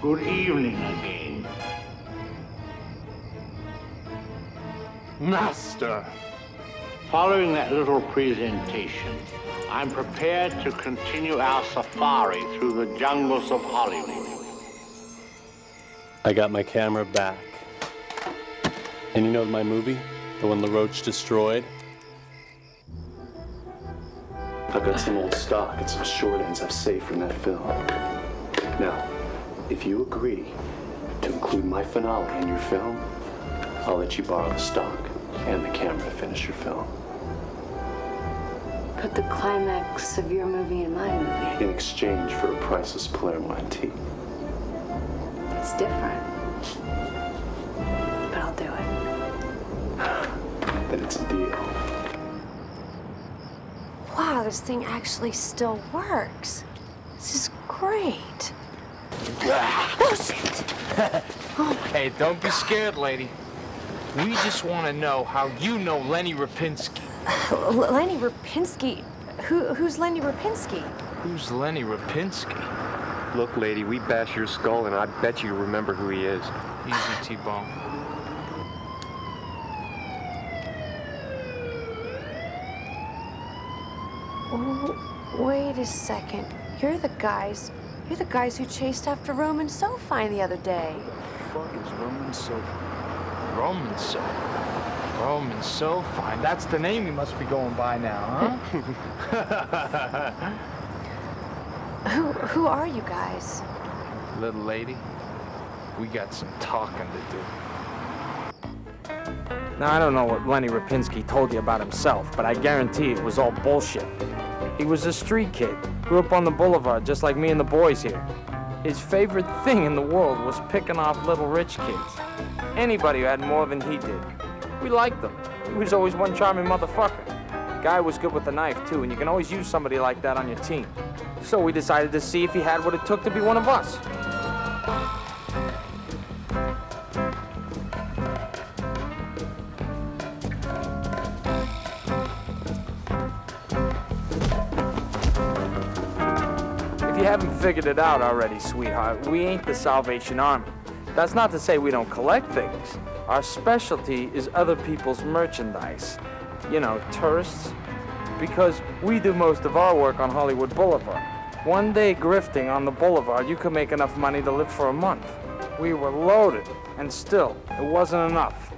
S16: Good evening again. Master, following that little presentation, I'm prepared to continue our safari through the jungles of Hollywood.
S3: I got my camera back. And you know my movie? The one LaRoche destroyed? I've got some old stock and some short ends I've saved from that film. Now, if you agree to include my finale in your film, I'll let you borrow the stock and the camera to finish your film.
S2: Put the climax of your movie in my movie.
S3: In exchange for a priceless Palermo antique.
S2: It's different. But I'll do it.
S3: Then it's a deal.
S2: Wow, this thing actually still works. This is great. Oh, shit.
S17: Hey, don't be scared, lady. We just want to know how you know Lenny Rapinski.
S2: Lenny Rapinski? Who's Lenny Rapinski?
S17: Who's Lenny Rapinski?
S19: Look, lady, we bash your skull, and I bet you remember who he is.
S17: Easy, T-Bone.
S2: Oh, wait a second. You're the guys who chased after Roman Sofine the other day.
S17: Fuck is Roman Sofine? Roman Sofine? Roman Sofine. That's the name he must be going by now, huh?
S2: Who are you guys?
S17: Little lady, we got some talking to do.
S10: Now, I don't know what Lenny Rapinski told you about himself, but I guarantee it was all bullshit. He was a street kid, grew up on the boulevard just like me and the boys here. His favorite thing in the world was picking off little rich kids. Anybody who had more than he did. We liked him. He was always one charming motherfucker. Guy was good with the knife, too, and you can always use somebody like that on your team. So we decided to see if he had what it took to be one of us. If you haven't figured it out already, sweetheart, we ain't the Salvation Army. That's not to say we don't collect things. Our specialty is other people's merchandise. You know, tourists. Because we do most of our work on Hollywood Boulevard. One day grifting on the boulevard, you could make enough money to live for a month. We were loaded, and still, it wasn't enough.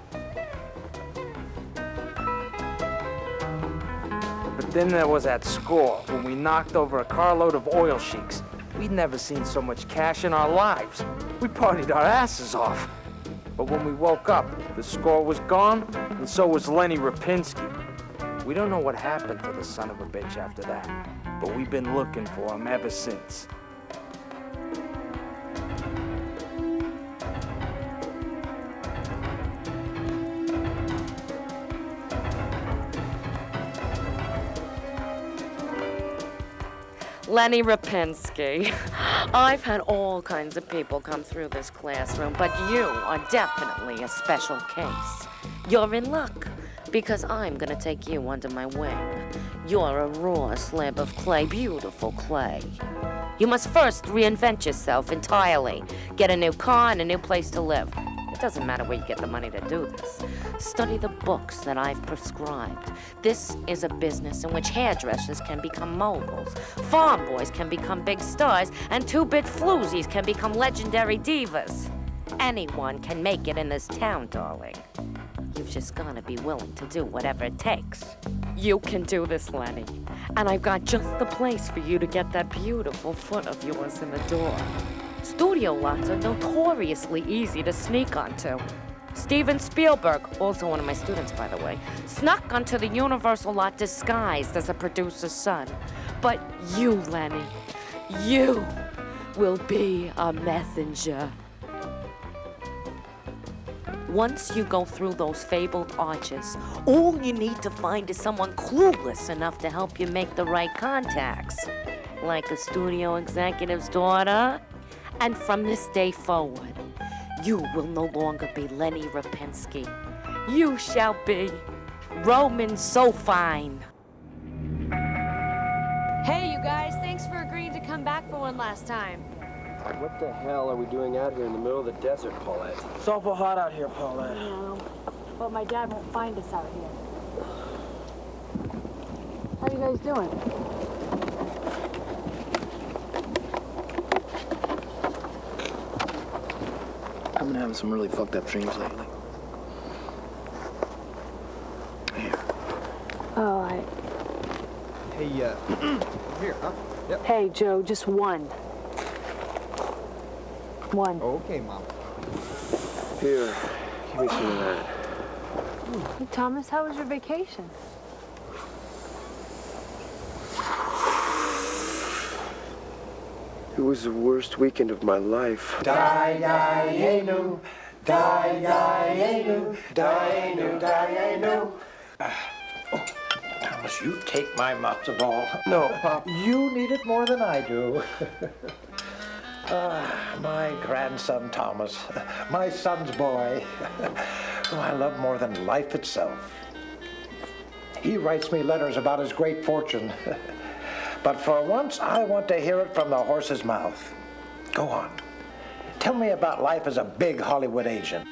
S10: But then there was that score when we knocked over a carload of oil sheiks.
S7: We'd never seen so much cash in our lives. We partied our asses off. But when we woke up, the score was gone, and so was Lenny Rapinski. We don't know what happened to the son of a bitch after that, but we've been looking for him ever since.
S20: Lenny Rapinski. I've had all kinds of people come through this classroom, but you are definitely a special case. You're in luck, because I'm gonna take you under my wing. You're a raw slab of clay, beautiful clay. You must first reinvent yourself entirely. Get a new car and a new place to live. It doesn't matter where you get the money to do this. Study the books that I've prescribed. This is a business in which hairdressers can become moguls, farm boys can become big stars, and two-bit floozies can become legendary divas. Anyone can make it in this town, darling. You've just gotta be willing to do whatever it takes. You can do this, Lenny. And I've got just the place for you to get that beautiful foot of yours in the door. Studio lots are notoriously easy to sneak onto. Steven Spielberg, also one of my students, by the way, snuck onto the Universal lot disguised as a producer's son. But you, Lenny, you will be a messenger. Once you go through those fabled arches, all you need to find is someone clueless enough to help you make the right contacts. Like a studio executive's daughter. And from this day forward, you will no longer be Lenny Rapinski. You shall be Roman Sofine.
S14: Hey, you guys, thanks for agreeing to come back for one last time.
S4: What the hell are we doing out here in the middle of the desert, Paulette?
S23: It's awful hot out here, Paulette.
S14: I know, but my dad won't find us out here. How you guys doing?
S10: I've been having some really fucked up dreams lately.
S14: Oh,
S17: Hey, here, huh? Yep.
S14: Hey, Joe, just one. One.
S17: Okay, Mom.
S4: Here, give me some of that.
S14: Hey, Thomas, how was your vacation?
S4: It was the worst weekend of my life.
S12: Die-die-ay-no, die-die-ay-no, die-no,
S8: Thomas, you take my matzo ball.
S4: No, Pop.
S8: You need it more than I do. My grandson, Thomas, my son's boy, who I love more than life itself. He writes me letters about his great fortune. But for once, I want to hear it from the horse's mouth. Go on. Tell me about life as a big Hollywood agent.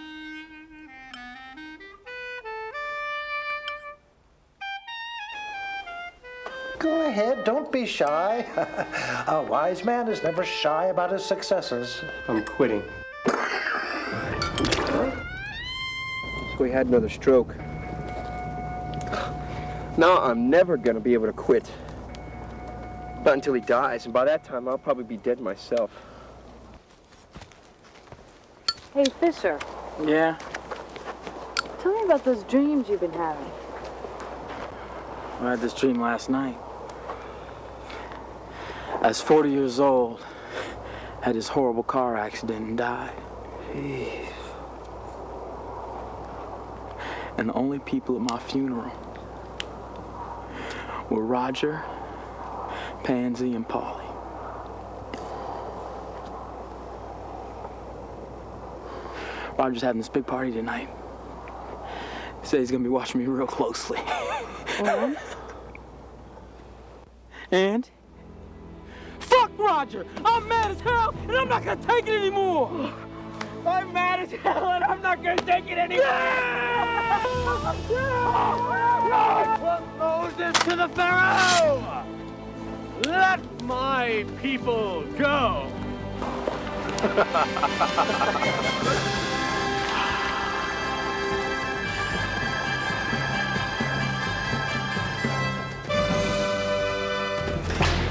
S8: Go ahead, don't be shy. A wise man is never shy about his successes.
S4: I'm quitting. So he had another stroke. Now I'm never gonna be able to quit. Not until he dies, and by that time I'll probably be dead myself.
S14: Hey, Fisher,
S23: Yeah?
S14: tell me about those dreams you've been having.
S23: I had this dream last night. I was 40 years old, had this horrible car accident and died.
S4: Jeez.
S23: And the only people at my funeral were Roger, Pansy, and Polly. Roger's having this big party tonight. He said he's gonna be watching me real closely. And? Fuck Roger! I'm mad as hell, and I'm not gonna take it anymore! I'm mad as hell, and I'm not gonna take it anymore!
S12: Put Moses to the Pharaoh! Let my people go!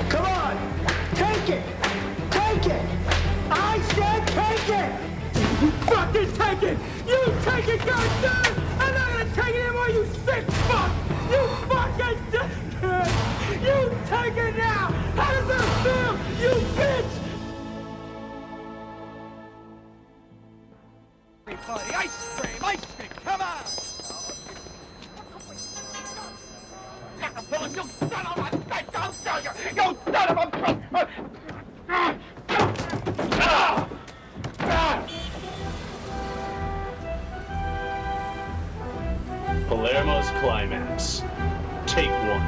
S12: Come on! Take it!
S23: fucking goddamn! I'm not gonna take it anymore, you sick fuck! You fucking dickhead! You take it now! How does that feel, you bitch?
S12: Everybody, ice cream, come on! You son of a bitch! I'll show you! You son of a bitch!
S13: Palermo's Climax. Take one.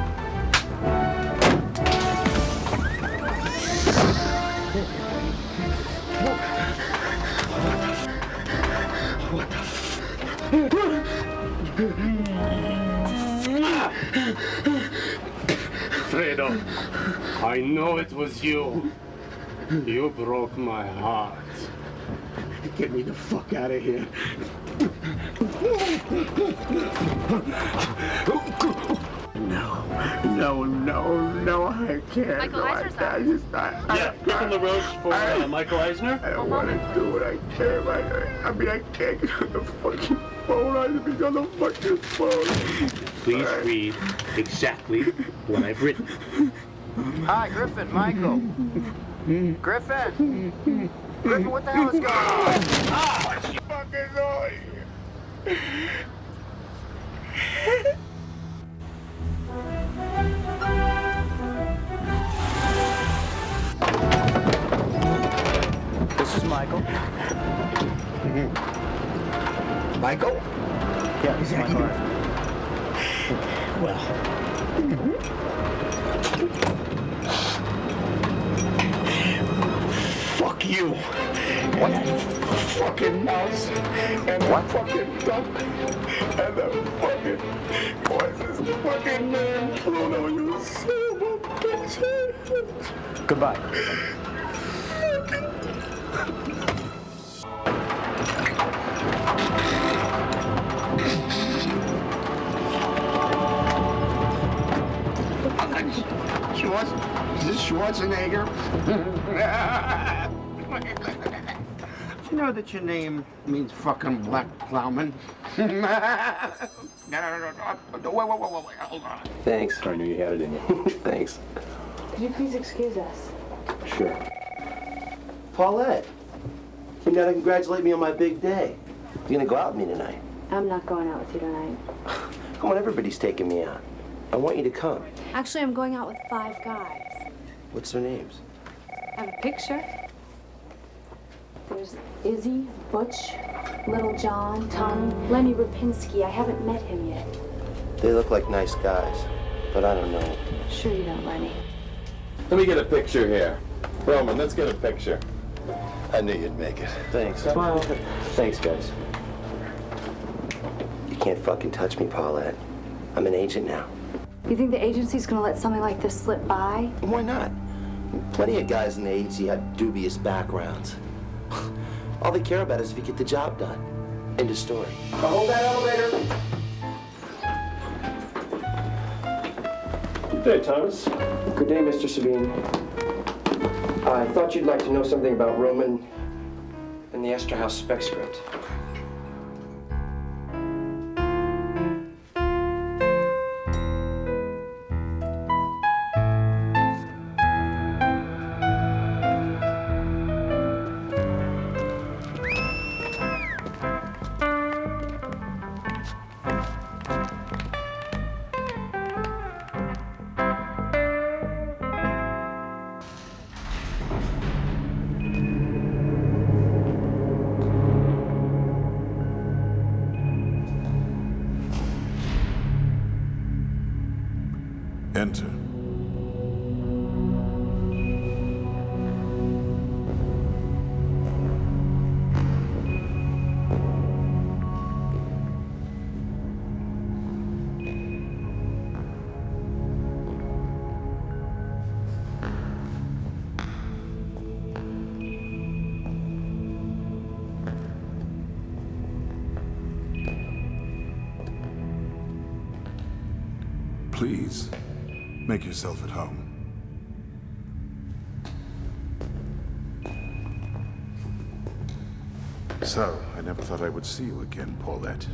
S13: Fredo, I know it was you. You broke my heart. Get me the fuck out of here. No, I can't.
S14: Michael Eisner's out.
S13: Yeah, Griffin LaRoche for Michael Eisner.
S15: I don't want to do what I can. I mean, I can't get on the fucking phone. I have to be on the fucking phone.
S13: Please read exactly what I've written.
S5: Hi, Griffin, Michael. Griffin! Griffin, what the hell is going on?
S15: What's your fucking noise?
S5: This is Michael.
S15: Michael?
S5: Yeah, this is Michael.
S15: Well. Fuck you.
S5: What?
S15: And that fucking mouse. And that fucking duck. And that fucking... What's his fucking name? Pluto, you son of a bitch.
S5: Goodbye.
S15: Is this Schwarzenegger?
S11: You know that your name means fucking black plowman?
S15: No, wait, hold on.
S3: Thanks. I knew you had it in you.
S11: Thanks.
S2: Could you please excuse us?
S11: Sure. Paulette, came down to congratulate me on my big day. You gonna go out with me tonight?
S2: I'm not going out with you tonight.
S11: Come on, everybody's taking me out. I want you to come.
S2: Actually, I'm going out with 5 guys.
S11: What's their names?
S2: I have a picture. There's Izzy, Butch, Little John, Tommy, Lenny Rapinski. I haven't met him yet.
S11: They look like nice guys, but I don't know.
S2: Sure you don't, Lenny.
S3: Let me get a picture here. Roman, let's get a picture. I knew you'd make it.
S11: Thanks.
S3: Smile.
S11: Thanks, guys. You can't fucking touch me, Paulette. I'm an agent now.
S2: You think the agency's gonna let something like this slip by?
S11: Why not? Plenty of guys in the agency have dubious backgrounds. All they care about is if you get the job done. End of story.
S4: Hold that elevator.
S3: Good day, Thomas.
S4: Good day, Mr. Sabine. I thought you'd like to know something about Roman and the Esterhaus spec script.
S21: Enter. Please, make yourself at home. So, I never thought I would see you again, Paulette.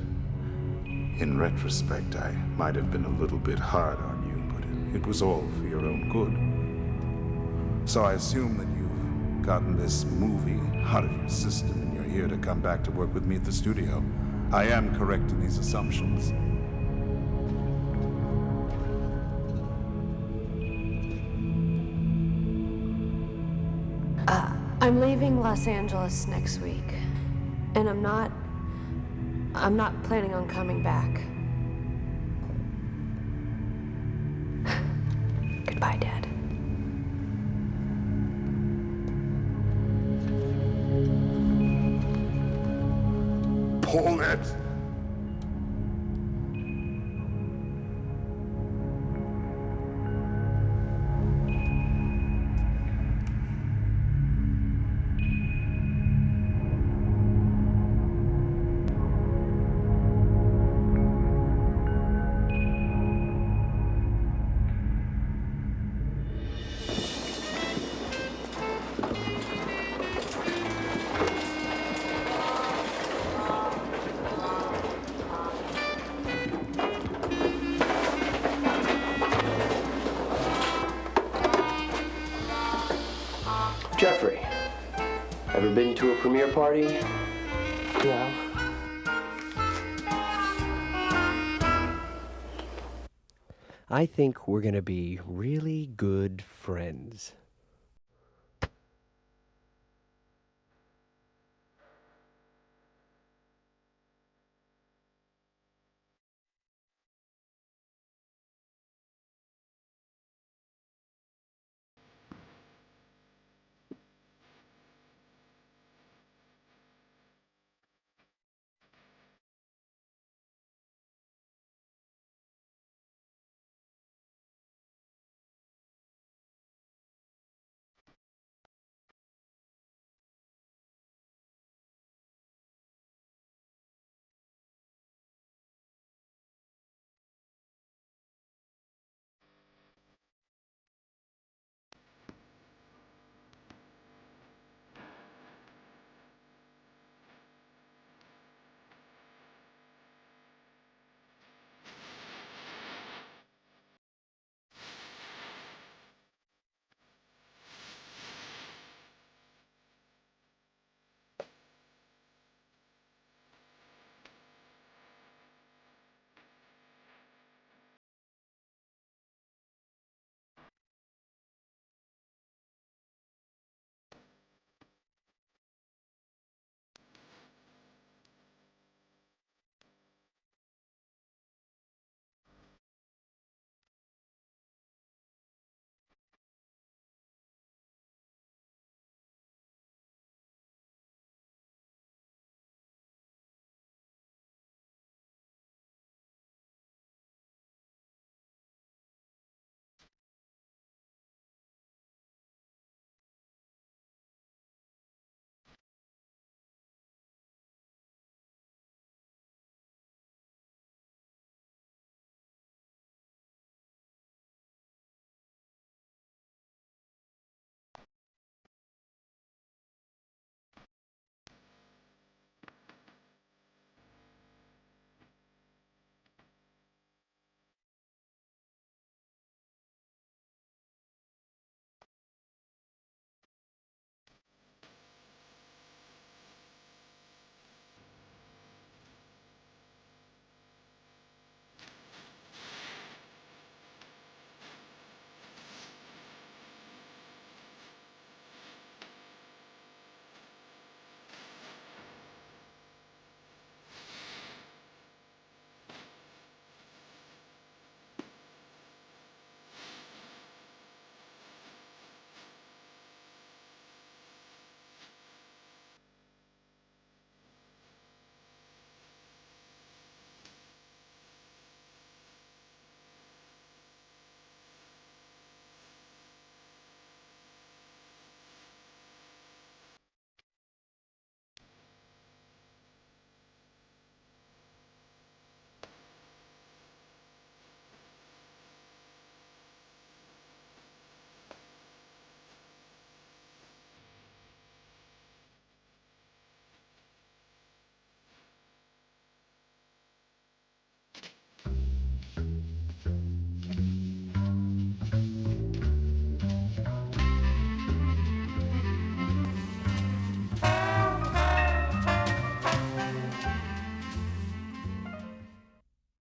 S21: In retrospect, I might have been a little bit hard on you, but it was all for your own good. So I assume that you've gotten this movie out of your system and you're here to come back to work with me at the studio. I am correct in these assumptions.
S2: I'm leaving Los Angeles next week, and I'm not planning on coming back. Goodbye, Dad.
S21: Paulette!
S4: Jeffrey, ever been to a premiere party? No. I think we're gonna be really good friends.